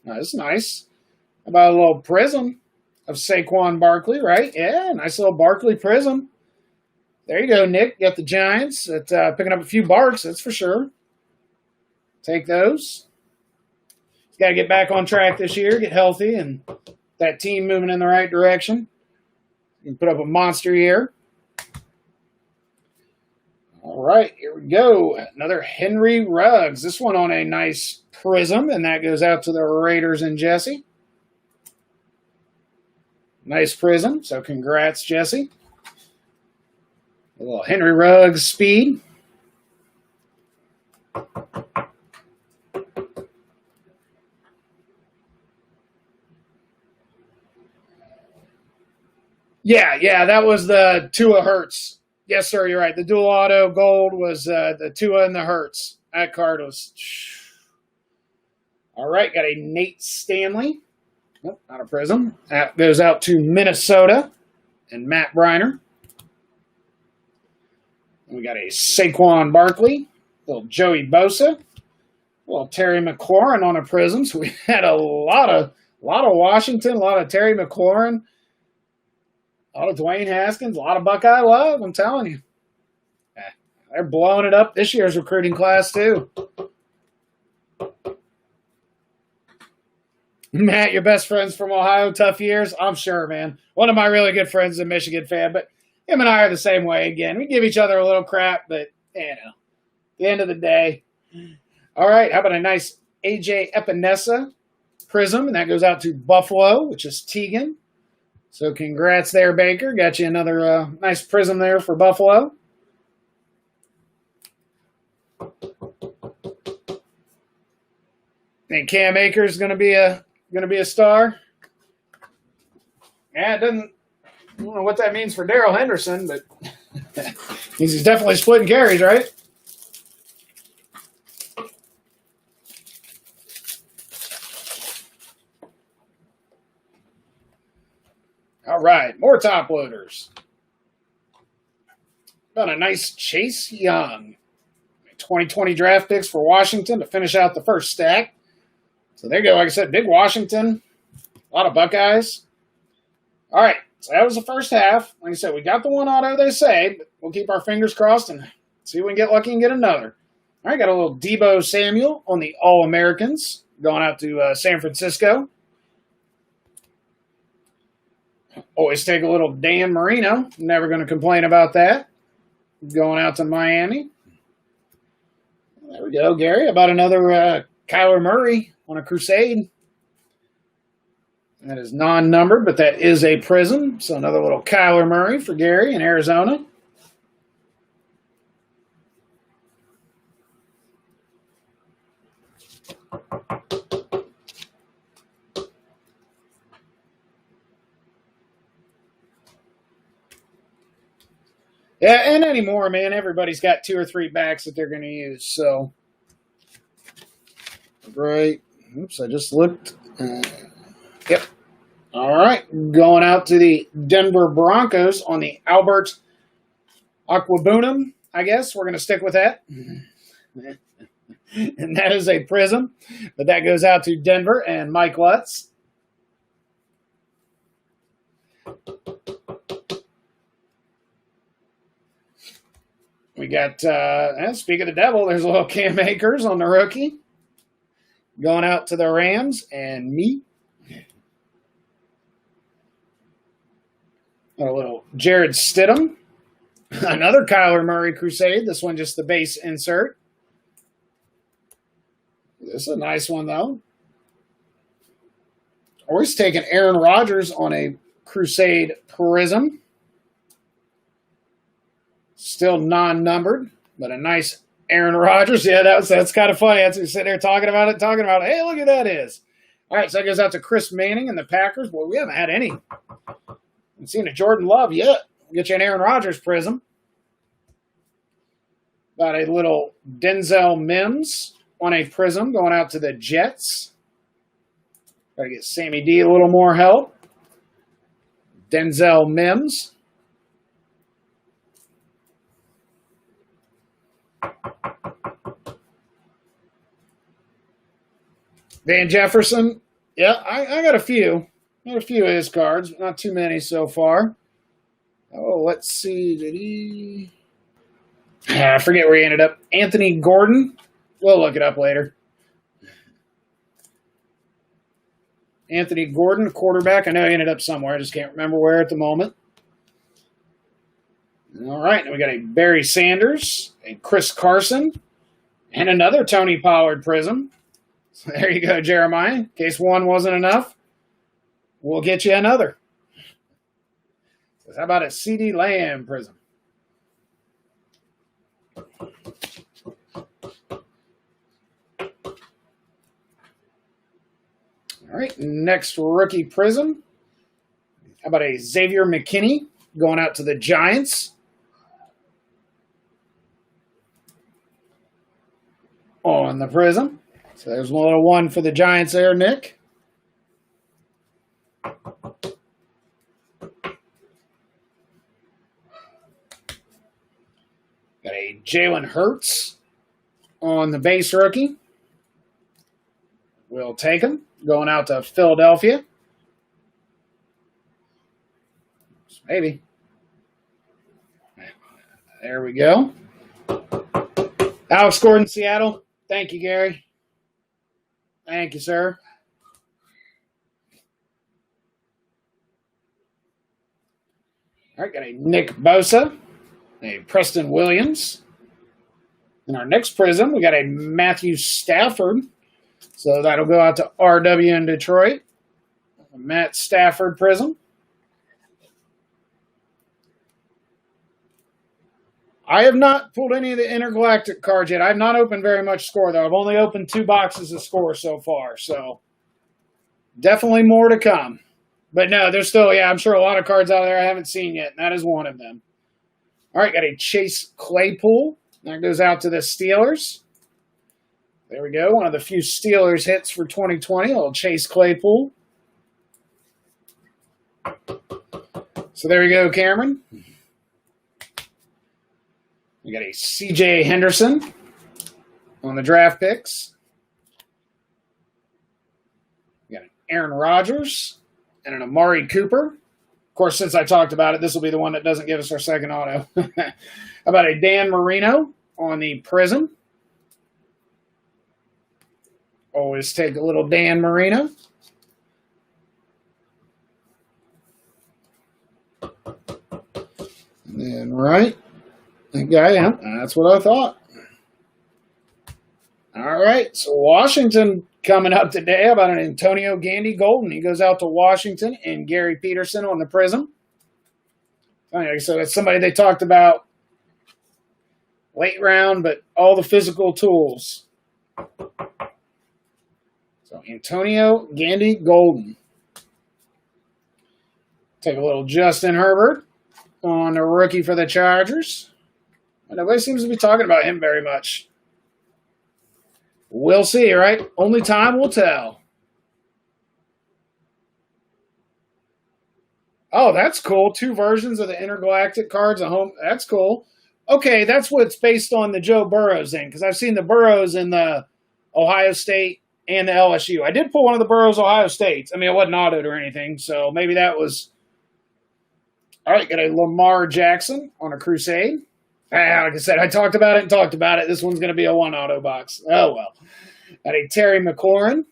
That's nice. How about a little prism of Saquon Barkley, right? Yeah, nice little Barkley prism. There you go, Nick. Got the Giants picking up a few barks, that's for sure. Take those. He's got to get back on track this year, get healthy, and that team moving in the right direction. You can put up a monster year. All right, here we go. Another Henry Ruggs. This one on a nice prism, and that goes out to the Raiders and Jesse. Nice prism, so congrats, Jesse. A little Henry Ruggs speed. Yeah, that was the Tua Hertz. Yes, sir, you're right. The dual auto gold was the Tua and the Hertz. That card was. All right, got a Nate Stanley. Nope, not a Prism. That goes out to Minnesota and Matt Briner. We got a Saquon Barkley, little Joey Bosa, little Terry McLaurin on a Prism. So we had a lot of Washington, a lot of Terry McLaurin, a lot of Dwayne Haskins, a lot of Buckeye love. I'm telling you, they're blowing it up this year's recruiting class too. Matt, your best friends from Ohio, tough years? I'm sure, man. One of my really good friends is a Michigan fan, but him and I are the same way again. We give each other a little crap, but, at the end of the day. All right, how about a nice AJ Epinesa Prism, and that goes out to Buffalo, which is Tegan. So congrats there, Baker. Got you another nice Prism there for Buffalo. Think Cam Akers going to be a star? Yeah, it doesn't. I don't know what that means for Darrell Henderson, but he's definitely splitting carries, right? All right, more top loaders. Got a nice Chase Young. 2020 draft picks for Washington to finish out the first stack. So there you go. Like I said, big Washington. A lot of Buckeyes. All right, so that was the first half. Like I said, we got the one auto, they say, but we'll keep our fingers crossed and see if we can get lucky and get another. All right, got a little Deebo Samuel on the All-Americans going out to San Francisco. Always take a little Dan Marino. Never going to complain about that. Going out to Miami. There we go, Gary. About another Kyler Murray on a Crusade. That is non-numbered, but that is a Prism. So another little Kyler Murray for Gary in Arizona. Yeah, and anymore, man, everybody's got 2 or 3 backs that they're going to use. So, right. Oops, I just looked. Yep. All right. Going out to the Denver Broncos on the Albert Aquabunum, I guess. We're going to stick with that. And that is a Prism. But that goes out to Denver and Mike Lutz. We got, speak of the devil, there's a little Cam Akers on the rookie. Going out to the Rams and me. A little Jared Stidham. Another Kyler Murray Crusade. This one just the base insert. This is a nice one, though. Always taking Aaron Rodgers on a Crusade Prism. Still non-numbered, but a nice Aaron Rodgers. Yeah, that's kind of funny. That's sitting there talking about it. Hey, look at that is. All right, so that goes out to Chris Manning and the Packers. Well, we haven't had any. Haven't seen a Jordan Love yet. We'll get you an Aaron Rodgers Prism. Got a little Denzel Mims on a Prism going out to the Jets. Got to get Sammy D a little more help. Denzel Mims. Van Jefferson, yeah, I got a few. Got a few of his cards, not too many so far. Oh, let's see. Did he? I forget where he ended up. Anthony Gordon. We'll look it up later. Anthony Gordon, quarterback. I know he ended up somewhere. I just can't remember where at the moment. All right, and we got a Barry Sanders, a Chris Carson, and another Tony Pollard Prism. So there you go, Jeremiah. In case one wasn't enough, we'll get you another. So how about a CD Lamb Prism? All right, next rookie Prism. How about a Xavier McKinney going out to the Giants? On the Prism. So there's a little one for the Giants there, Nick. Got a Jalen Hurts on the base rookie. We'll take him. Going out to Philadelphia. Maybe. There we go. Alex Gordon, Seattle. Thank you, Gary. Thank you, sir. All right, got a Nick Bosa, a Preston Williams. In our next Prism, we got a Matthew Stafford. So that'll go out to RW in Detroit. A Matt Stafford Prism. I have not pulled any of the Intergalactic cards yet. I have not opened very much score, though. I've only opened 2 boxes of score so far, so definitely more to come. But no, there's still, I'm sure a lot of cards out there I haven't seen yet, and that is one of them. All right, got a Chase Claypool. That goes out to the Steelers. There we go. One of the few Steelers hits for 2020, a little Chase Claypool. So there you go, Cameron. We got a C.J. Henderson on the draft picks. We got an Aaron Rodgers and an Amari Cooper. Of course, since I talked about it, this will be the one that doesn't give us our second auto. How about a Dan Marino on the Prism? Always take a little Dan Marino. And then right. Yeah, that's what I thought. All right, so Washington coming up today. How about an Antonio Gandy Golden? He goes out to Washington, and Gary Peterson on the Prism. Like I said, it's somebody they talked about late round, but all the physical tools. So Antonio Gandy Golden. Take a little Justin Herbert on the rookie for the Chargers. Nobody seems to be talking about him very much. We'll see, right? Only time will tell. Oh, that's cool. 2 versions of the Intergalactic cards at home. That's cool. Okay, that's what's based on the Joe Burrows thing, because I've seen the Burrows in the Ohio State and the LSU. I did pull one of the Burrows Ohio States. I mean, it wasn't autoed or anything, so maybe that was... All right, got a Lamar Jackson on a Crusade. Like I said, I talked about it. This one's going to be a 1 auto box. Oh, well. Got a Terry McLaurin.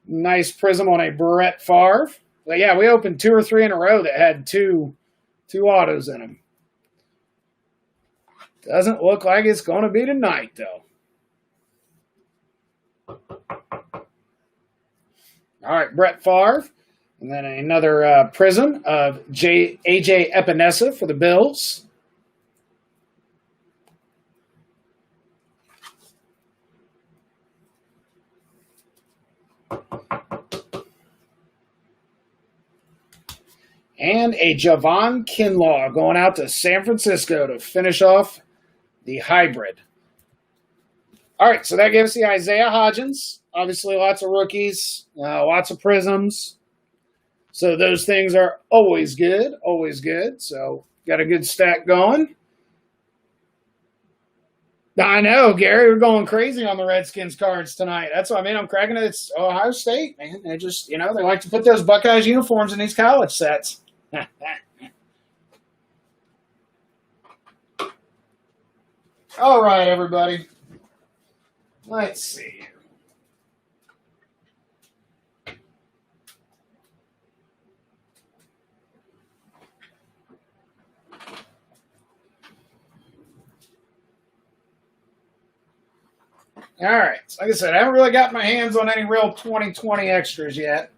Nice Prism on a Brett Favre. But yeah, we opened 2 or 3 in a row that had two autos in them. Doesn't look like it's going to be tonight, though. All right, Brett Favre. And then another Prism of A.J. Epinesa for the Bills. And a Javon Kinlaw going out to San Francisco to finish off the hybrid. All right, so that gives the Isaiah Hodgins. Obviously, lots of rookies, lots of Prisms. So those things are always good, always good. So got a good stack going. I know, Gary, we're going crazy on the Redskins cards tonight. That's what I mean. I'm cracking it. It's Ohio State, man. They just, they like to put those Buckeyes uniforms in these college sets. All right, everybody. Let's see here. All right. So like I said, I haven't really got my hands on any real 2020 extras yet.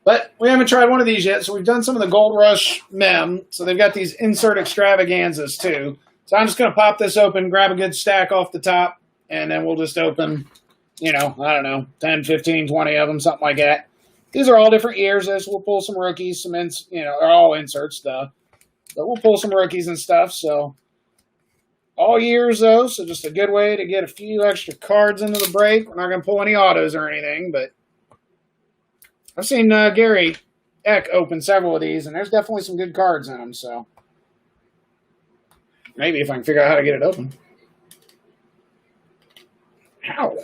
But we haven't tried one of these yet, so we've done some of the Gold Rush Mem. So they've got these insert extravaganzas too. So I'm just going to pop this open, grab a good stack off the top, and then we'll just open, I don't know, 10, 15, 20 of them, something like that. These are all different years. This we'll pull some rookies, some they're all inserts though. But we'll pull some rookies and stuff. So all years though. So just a good way to get a few extra cards into the break. We're not going to pull any autos or anything, but I've seen Gary Eck open several of these, and there's definitely some good cards in them. So maybe if I can figure out how to get it open. How?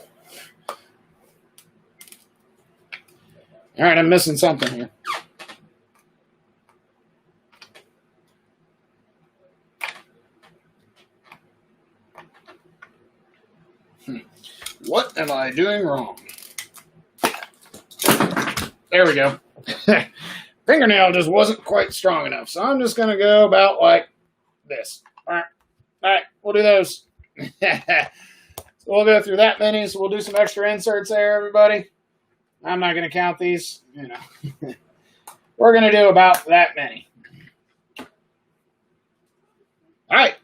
All right, I'm missing something here. What am I doing wrong? There we go. Fingernail just wasn't quite strong enough, so I'm just going to go about like this. All right, we'll do those. So we'll go through that many, so we'll do some extra inserts there, everybody. I'm not going to count these, We're going to do about that many. All right.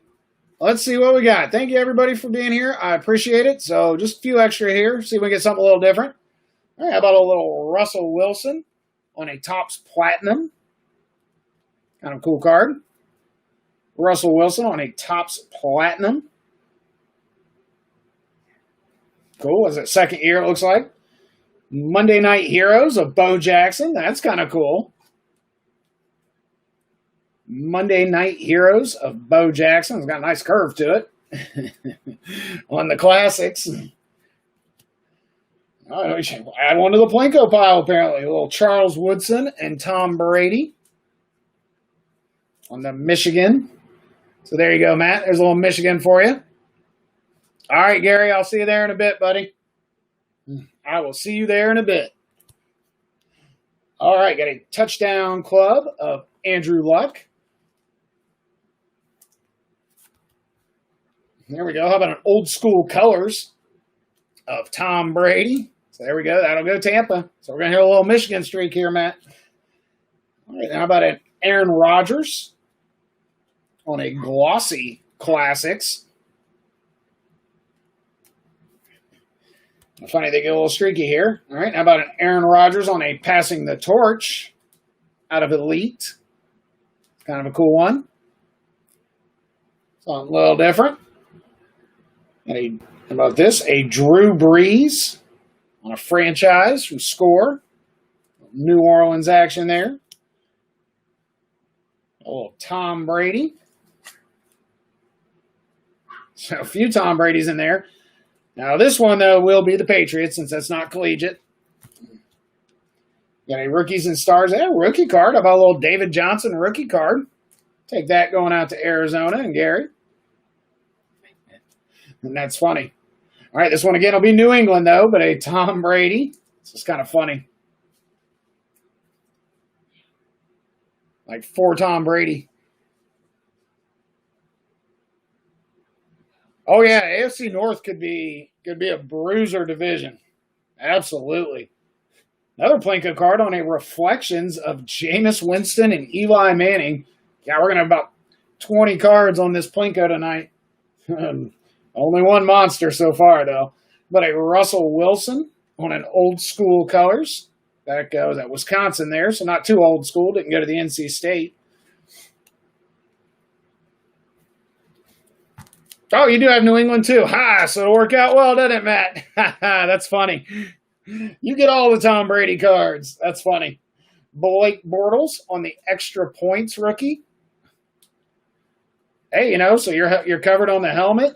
Let's see what we got. Thank you, everybody, for being here. I appreciate it. So just a few extra here. See if we can get something a little different. All right, how about a little Russell Wilson on a Topps Platinum? Kind of cool card. Russell Wilson on a Topps Platinum. Cool. Is it second year, it looks like? Monday Night Heroes of Bo Jackson. That's kind of cool. Monday Night Heroes of Bo Jackson. It's got a nice curve to it. On the classics. Oh, we should add one to the Plinko pile, apparently. A little Charles Woodson and Tom Brady on the Michigan. So there you go, Matt. There's a little Michigan for you. All right, Gary, I'll see you there in a bit, buddy. I will see you there in a bit. All right, got a touchdown club of Andrew Luck. There we go. How about an old school colors of Tom Brady? So there we go. That'll go Tampa. So we're going to hear a little Michigan streak here, Matt. All right, how about an Aaron Rodgers on a glossy classics? Funny, they get a little streaky here. All right, how about an Aaron Rodgers on a passing the torch out of Elite? Kind of a cool one. Something a little different. And how about this? A Drew Brees on a franchise from Score. New Orleans action there. A little Tom Brady. So a few Tom Bradys in there. Now, this one, though, will be the Patriots since that's not collegiate. Got a Rookies and Stars there. Rookie card. How about a little David Johnson rookie card? Take that going out to Arizona and Gary. And that's funny. All right, this one again will be New England, though, but a Tom Brady. This is kind of funny. Like 4 Tom Brady. Oh yeah, AFC North could be a bruiser division. Absolutely. Another Plinko card on a Reflections of Jameis Winston and Eli Manning. Yeah, we're gonna have about 20 cards on this Plinko tonight. Only one monster so far though. But a Russell Wilson on an old school colors. That goes at Wisconsin there, so not too old school. Didn't go to the NC State. Oh, you do have New England too. Ha! So it'll work out well, doesn't it, Matt? That's funny. You get all the Tom Brady cards. That's funny. Blake Bortles on the extra points rookie. Hey, so you're covered on the helmet.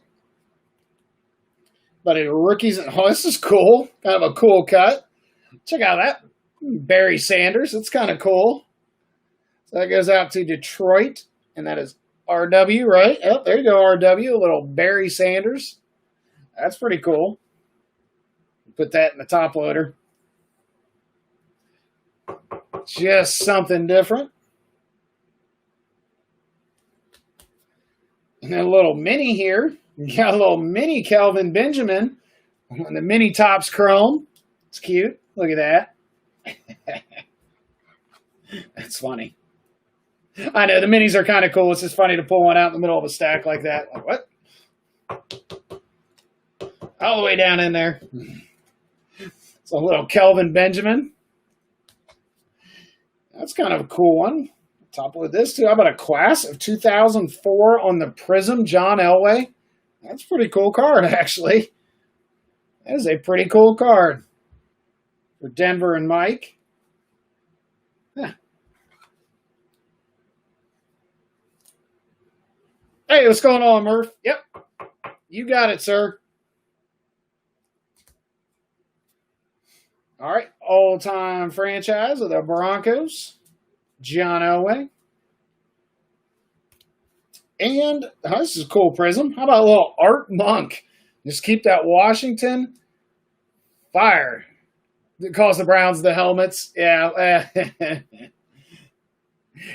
But a rookies, this is cool. Kind of a cool cut. Check out that. Barry Sanders. That's kind of cool. So that goes out to Detroit, and that is RW, right? Oh, there you go, RW. A little Barry Sanders. That's pretty cool. Put that in the top loader. Just something different. And then a little mini here. You got a little mini Kelvin Benjamin on the mini Topps Chrome. It's cute. Look at that. That's funny. I know, the minis are kind of cool. It's just funny to pull one out in the middle of a stack like that. Like, what? All the way down in there. So a little Kelvin Benjamin. That's kind of a cool one. Top with this too. How about a class of 2004 on the Prism, John Elway? That's a pretty cool card, actually. That is a pretty cool card for Denver and Mike. Huh. Hey, what's going on, Murph? Yep, you got it, sir. All right, all-time franchise of the Broncos, John Elway. And this is a cool prism. How about a little Art Monk? Just keep that Washington fire. It calls the Browns the helmets. Yeah.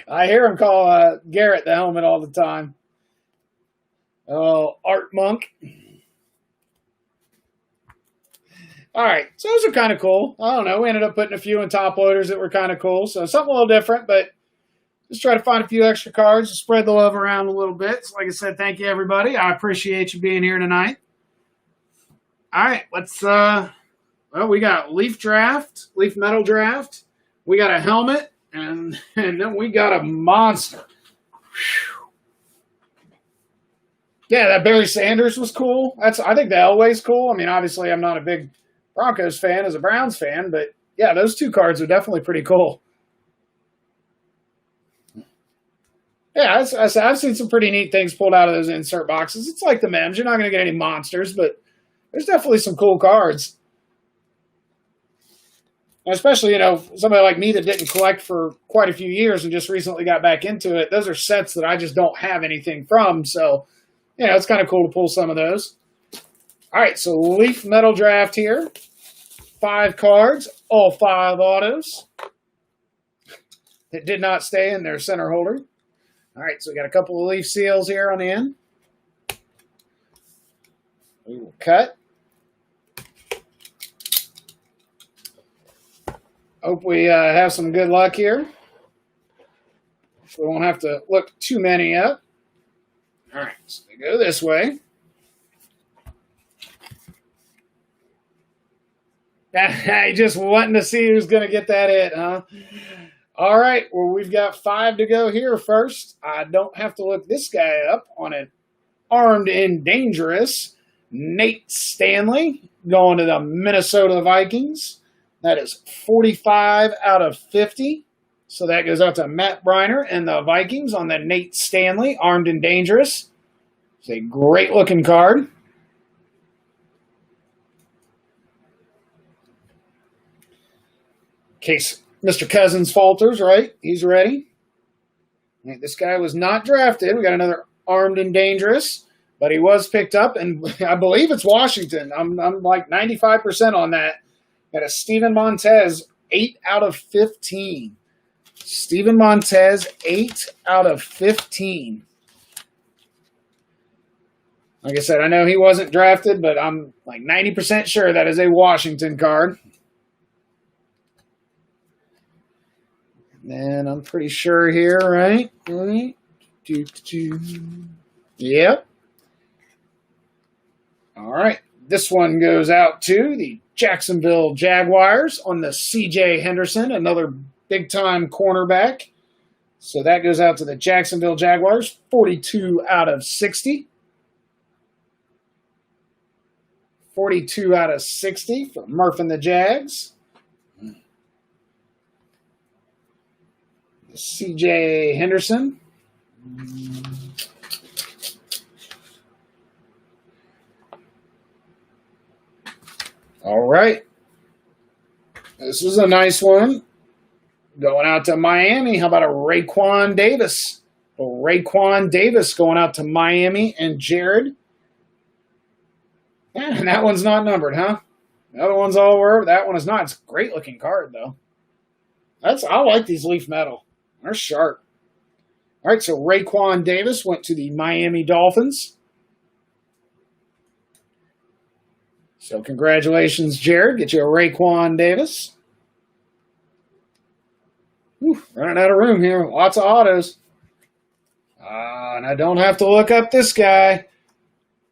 I hear him call Garrett the helmet all the time. Oh, Art Monk. All right, so those are kind of cool. I don't know. We ended up putting a few in top loaders that were kind of cool. So something a little different, but just try to find a few extra cards to spread the love around a little bit. So like I said, thank you, everybody. I appreciate you being here tonight. All right, let's, well, we got Leaf Draft, Leaf Metal Draft. We got a helmet, and then we got a monster. Whew. Yeah, that Barry Sanders was cool. I think the Elway's cool. I mean, obviously, I'm not a big Broncos fan as a Browns fan, but yeah, those two cards are definitely pretty cool. Yeah, I've seen some pretty neat things pulled out of those insert boxes. It's like the Mems. You're not going to get any monsters, but there's definitely some cool cards. And especially, somebody like me that didn't collect for quite a few years and just recently got back into it. Those are sets that I just don't have anything from. So, it's kind of cool to pull some of those. All right, so Leaf Metal Draft here. 5 cards, all 5 autos that did not stay in their center holder. All right, so we got a couple of Leaf seals here on the end. We will cut. Hope we have some good luck here. We won't have to look too many up. All right, so we go this way. Just wanting to see who's going to get that hit, huh? All right, well, we've got 5 to go here first. I don't have to look this guy up on an armed and dangerous Nate Stanley going to the Minnesota Vikings. That is 45 out of 50. So that goes out to Matt Briner and the Vikings on the Nate Stanley, armed and dangerous. It's a great-looking card. In case Mr. Cousins falters, right? He's ready. This guy was not drafted. We got another armed and dangerous, but he was picked up, and I believe it's Washington. I'm like 95% on that. Got a Steven Montez, 8 out of 15. Steven Montez, 8 out of 15. Like I said, I know he wasn't drafted, but I'm like 90% sure that is a Washington card. And I'm pretty sure here, right? Yep. All right. This one goes out to the Jacksonville Jaguars on the C.J. Henderson, another big-time cornerback. So that goes out to the Jacksonville Jaguars, 42 out of 60. 42 out of 60 for Murph and the Jags. C.J. Henderson. All right. This is a nice one. Going out to Miami. How about a Raekwon Davis? A Raekwon Davis going out to Miami and Jared. Yeah, and that one's not numbered, huh? The other ones all were. That one is not. It's a great looking card, though. I like these Leaf Metal. They're sharp. All right, so Raekwon Davis went to the Miami Dolphins. So congratulations, Jared. Get you a Raekwon Davis. Whew, running out of room here. Lots of autos. And I don't have to look up this guy.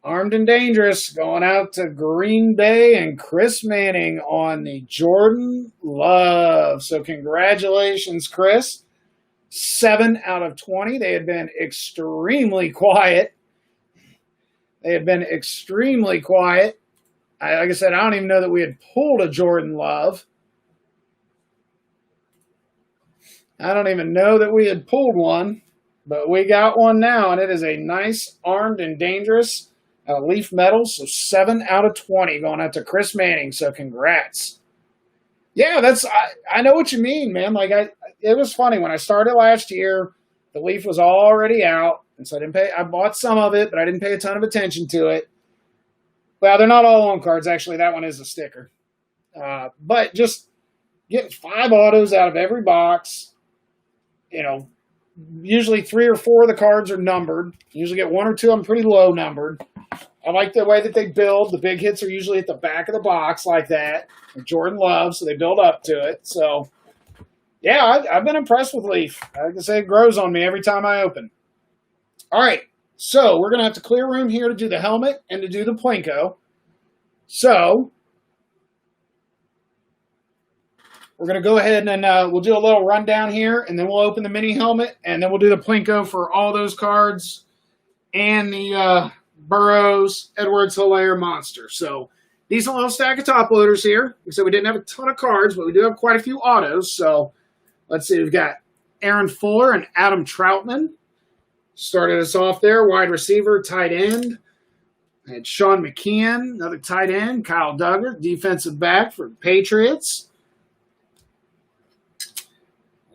Armed and Dangerous going out to Green Bay and Chris Manning on the Jordan Love. So congratulations, Chris. 7 out of 20. They had been extremely quiet. Like I said, I don't even know that we had pulled a Jordan Love. I don't even know that we had pulled one, but we got one now, and it is a nice Armed and Dangerous Leaf Metal. So 7 out of 20 going out to Chris Manning. So congrats. Yeah, I know what you mean, man. It was funny when I started last year. The Leaf was already out, and so I bought some of it, but I didn't pay a ton of attention to it. Well, they're not all on cards. Actually, that one is a sticker. But just get 5 autos out of every box. Usually 3 or 4 of the cards are numbered. Usually get 1 or 2 of them pretty low numbered. I like the way that they build. The big hits are usually at the back of the box like that. Jordan Love, so they build up to it. So, yeah, I've been impressed with Leaf. Like I say, it grows on me every time I open. All right, so we're going to have to clear room here to do the helmet and to do the Plinko. So, we're going to go ahead and we'll do a little rundown here, and then we'll open the mini helmet, and then we'll do the Plinko for all those cards and the Burrows, Edwards, Hilaire, Monster. So, decent little stack of top loaders here. So we didn't have a ton of cards, but we do have quite a few autos. So let's see. We've got Aaron Fuller and Adam Troutman. Started us off there. Wide receiver, tight end. I had Sean McKeon, another tight end. Kyle Duggar, defensive back for the Patriots.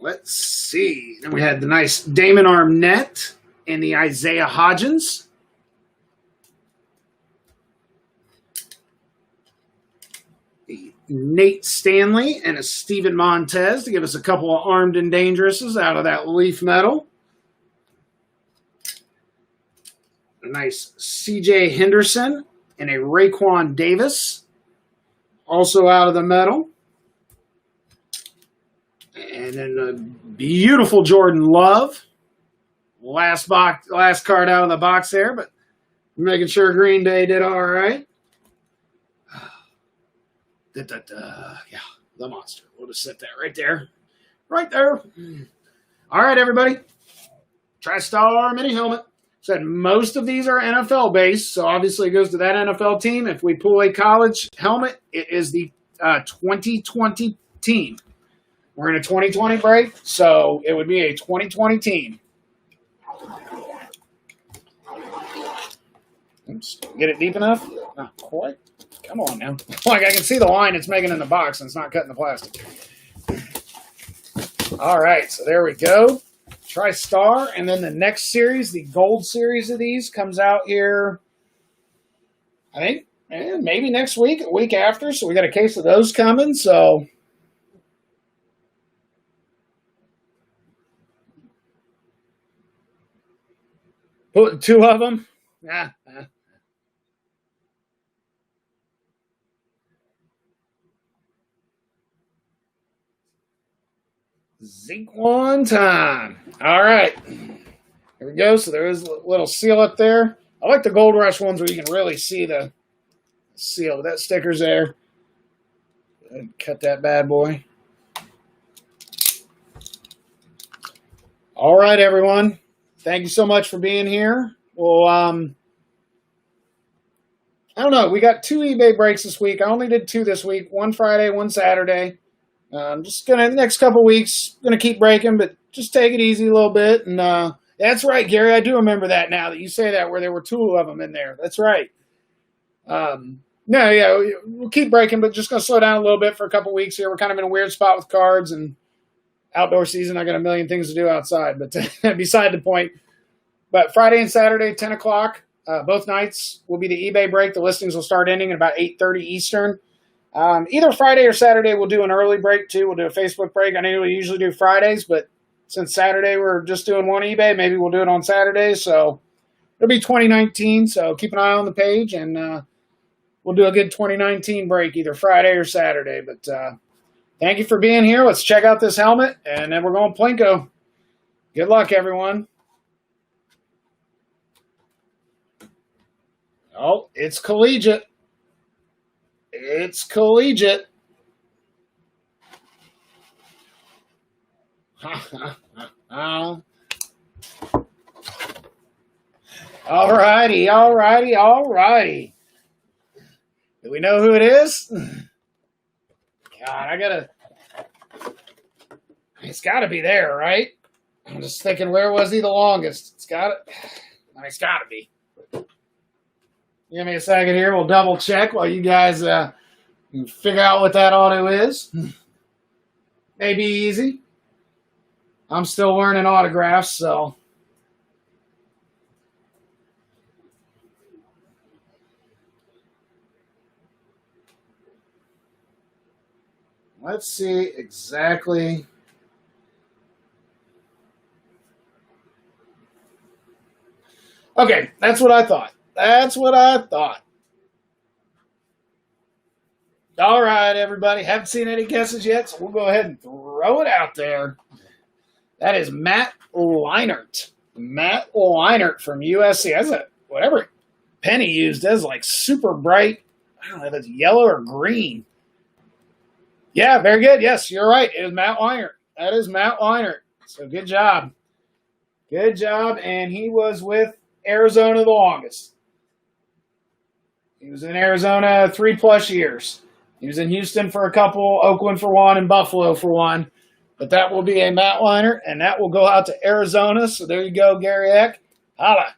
Let's see. Then we had the nice Damon Arnette and the Isaiah Hodgins. Nate Stanley and a Steven Montez to give us a couple of Armed and Dangerouses out of that Leaf Metal. A nice C.J. Henderson and a Raekwon Davis, also out of the metal. And then a beautiful Jordan Love. Last card out of the box there, but making sure Green Bay did all right. Yeah, the Monster. We'll just set that right there. Right there. All right, everybody. TriStar Mini Helmet. Said most of these are NFL based, so obviously it goes to that NFL team. If we pull a college helmet, it is the 2020 team. We're in a 2020 break, so it would be a 2020 team. Oops. Get it deep enough? Not quite. Come on now. Like I can see the line it's making in the box and it's not cutting the plastic. All right, so there we go. TriStar, and then the next series, the gold series of these, comes out here, I think, maybe next week, a week after. So we got a case of those coming. So put 2 of them. Zeke one time. All right. Here we go. So there is a little seal up there. I like the Gold Rush ones where you can really see the seal. That sticker's there. Cut that bad boy. All right, everyone. Thank you so much for being here. Well, I don't know. We got 2 eBay breaks this week. I only did 2 this week. 1 Friday, 1 Saturday. I'm just gonna next couple weeks gonna keep breaking, but just take it easy a little bit. And that's right, Gary. I do remember that now that you say that, where there were 2 of them in there. That's right. No, yeah, we'll keep breaking, but just gonna slow down a little bit for a couple weeks here. We're kind of in a weird spot with cards and outdoor season. I got a million things to do outside, but beside the point. But Friday and Saturday, 10 o'clock, both nights will be the eBay break. The listings will start ending at about 8:30 Eastern. Either Friday or Saturday, we'll do an early break, too. We'll do a Facebook break. I know we usually do Fridays, but since Saturday we're just doing one eBay, maybe we'll do it on Saturday. So it'll be 2019, so keep an eye on the page, and we'll do a good 2019 break either Friday or Saturday. But thank you for being here. Let's check out this helmet, and then we're going Plinko. Good luck, everyone. Oh, it's collegiate. It's collegiate. All righty, all righty, all righty. Do we know who it is? God, it's gotta be there, right? I'm just thinking, where was he the longest? It's gotta be. Give me a second here. We'll double check while you guys figure out what that auto is. Maybe easy. I'm still learning autographs, so. Let's see exactly. Okay, that's what I thought. All right, everybody. Haven't seen any guesses yet, so we'll go ahead and throw it out there. That is Matt Leinart. Matt Leinart from USC. That's whatever Penny used as like super bright. I don't know if it's yellow or green. Yeah, very good. Yes, you're right. It is Matt Leinart. That is Matt Leinart. So good job. Good job. And he was with Arizona the longest. He was in Arizona 3+ years. He was in Houston for a couple, Oakland for one, and Buffalo for one. But that will be a Matt Leinart, and that will go out to Arizona. So there you go, Gary Eck. Holla.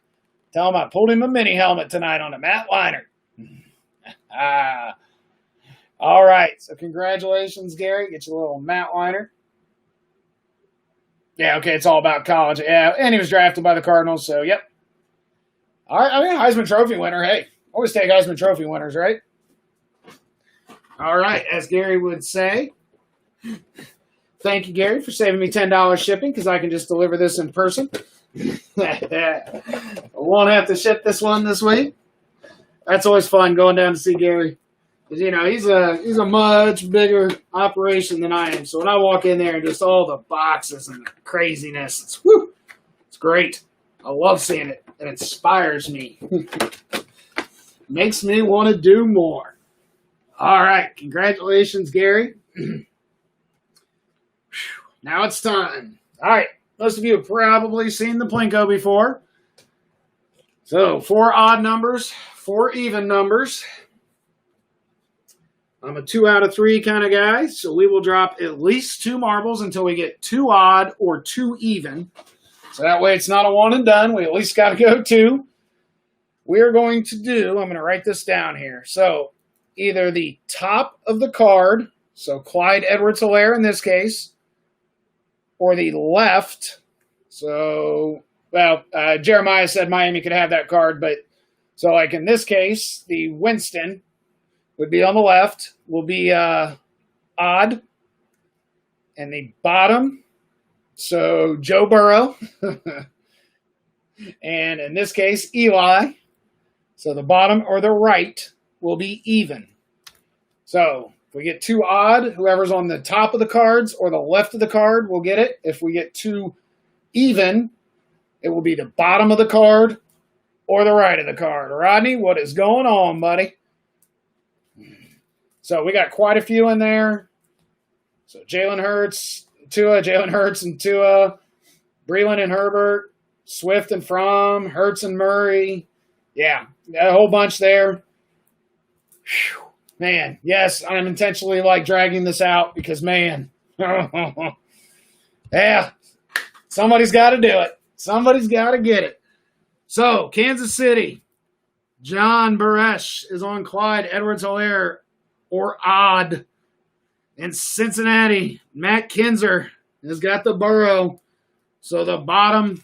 Tell him I pulled him a mini helmet tonight on a Matt Leinart. All right. So congratulations, Gary. Get you a little Matt Leinart. Yeah, okay. It's all about college. Yeah, and he was drafted by the Cardinals, so yep. All right. I mean, Heisman Trophy winner. Hey, always take Heisman Trophy winners, right? All right. As Gary would say, thank you, Gary, for saving me $10 shipping because I can just deliver this in person. I won't have to ship this one this week. That's always fun going down to see Gary. Because, you know, he's a much bigger operation than I am. So when I walk in there and just all the boxes and the craziness, it's great. I love seeing it. It inspires me. Makes me want to do more. All right. Congratulations, Gary. Now it's time. All right. Most of you have probably seen the Plinko before. So 4 odd numbers, 4 even numbers. I'm a 2 out of 3 kind of guy, so we will drop at least 2 marbles until we get 2 odd or 2 even. So that way it's not a one and done. We at least got to go 2. We are going to do, I'm going to write this down here. So either the top of the card, so Clyde Edwards-Helaire in this case, or the left. So, well, Jeremiah said Miami could have that card, but so like in this case, the Winston would be on the left, will be odd. And the bottom, so Joe Burrow. And in this case, Eli. So the bottom or the right will be even. So if we get 2 odd, whoever's on the top of the cards or the left of the card will get it. If we get 2 even, it will be the bottom of the card or the right of the card. Rodney, what is going on, buddy? So we got quite a few in there. So Jalen Hurts, and Tua, Breeland and Herbert, Swift and Fromm, Hurts and Murray. Yeah, got a whole bunch there. Whew. Man, yes, I'm intentionally dragging this out because, man, yeah, somebody's got to do it. Somebody's got to get it. So Kansas City, John Baresh is on Clyde Edwards-Helaire or odd. And Cincinnati, Matt Kinzer has got the Burrow. So the bottom,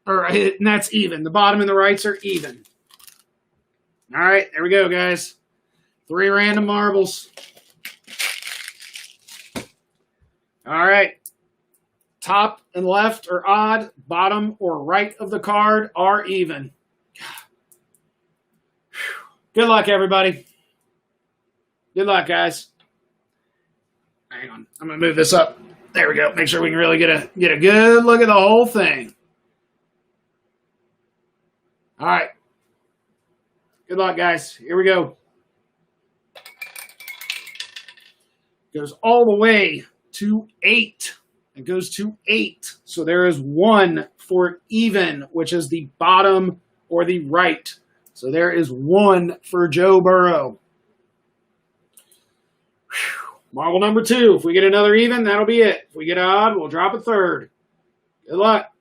and that's even. The bottom and the rights are even. All right, there we go, guys. 3 random marbles. All right. Top and left are odd. Bottom or right of the card are even. Good luck, everybody. Good luck, guys. Hang on. I'm going to move this up. There we go. Make sure we can really get a good look at the whole thing. All right. Good luck, guys. Here we go. Goes all the way to 8. It goes to 8. So there is 1 for even, which is the bottom or the right. So there is 1 for Joe Burrow. Whew. Marble number 2. If we get another even, that'll be it. If we get odd, we'll drop a third. Good luck.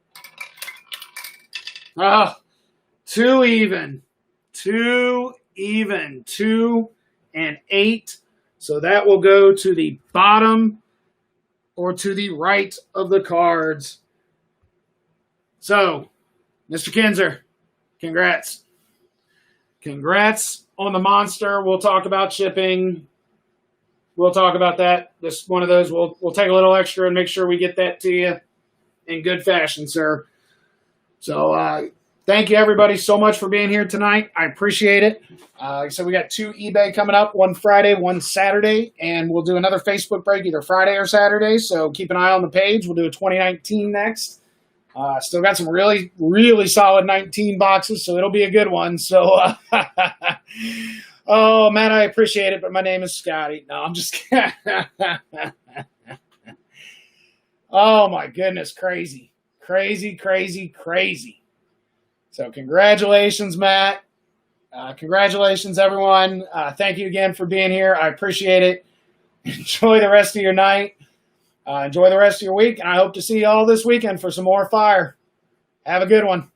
2 even. 2 even. 2 and 8. So that will go to the bottom or to the right of the cards. So, Mr. Kinzer, congrats. Congrats on the monster. We'll talk about shipping. We'll talk about that. This one of those. We'll take a little extra and make sure we get that to you in good fashion, sir. So, thank you, everybody, so much for being here tonight. I appreciate it. So we got 2 eBay coming up, one Friday, one Saturday, and we'll do another Facebook break either Friday or Saturday. So keep an eye on the page. We'll do a 2019 next. Still got some really, really solid 19 boxes, so it'll be a good one. So, oh, man, I appreciate it, but my name is Scotty. No, I'm just kidding. Oh, my goodness, crazy. Crazy, crazy, crazy. So congratulations, Matt. Congratulations, everyone. Thank you again for being here. I appreciate it. Enjoy the rest of your night. Enjoy the rest of your week. And I hope to see you all this weekend for some more fire. Have a good one.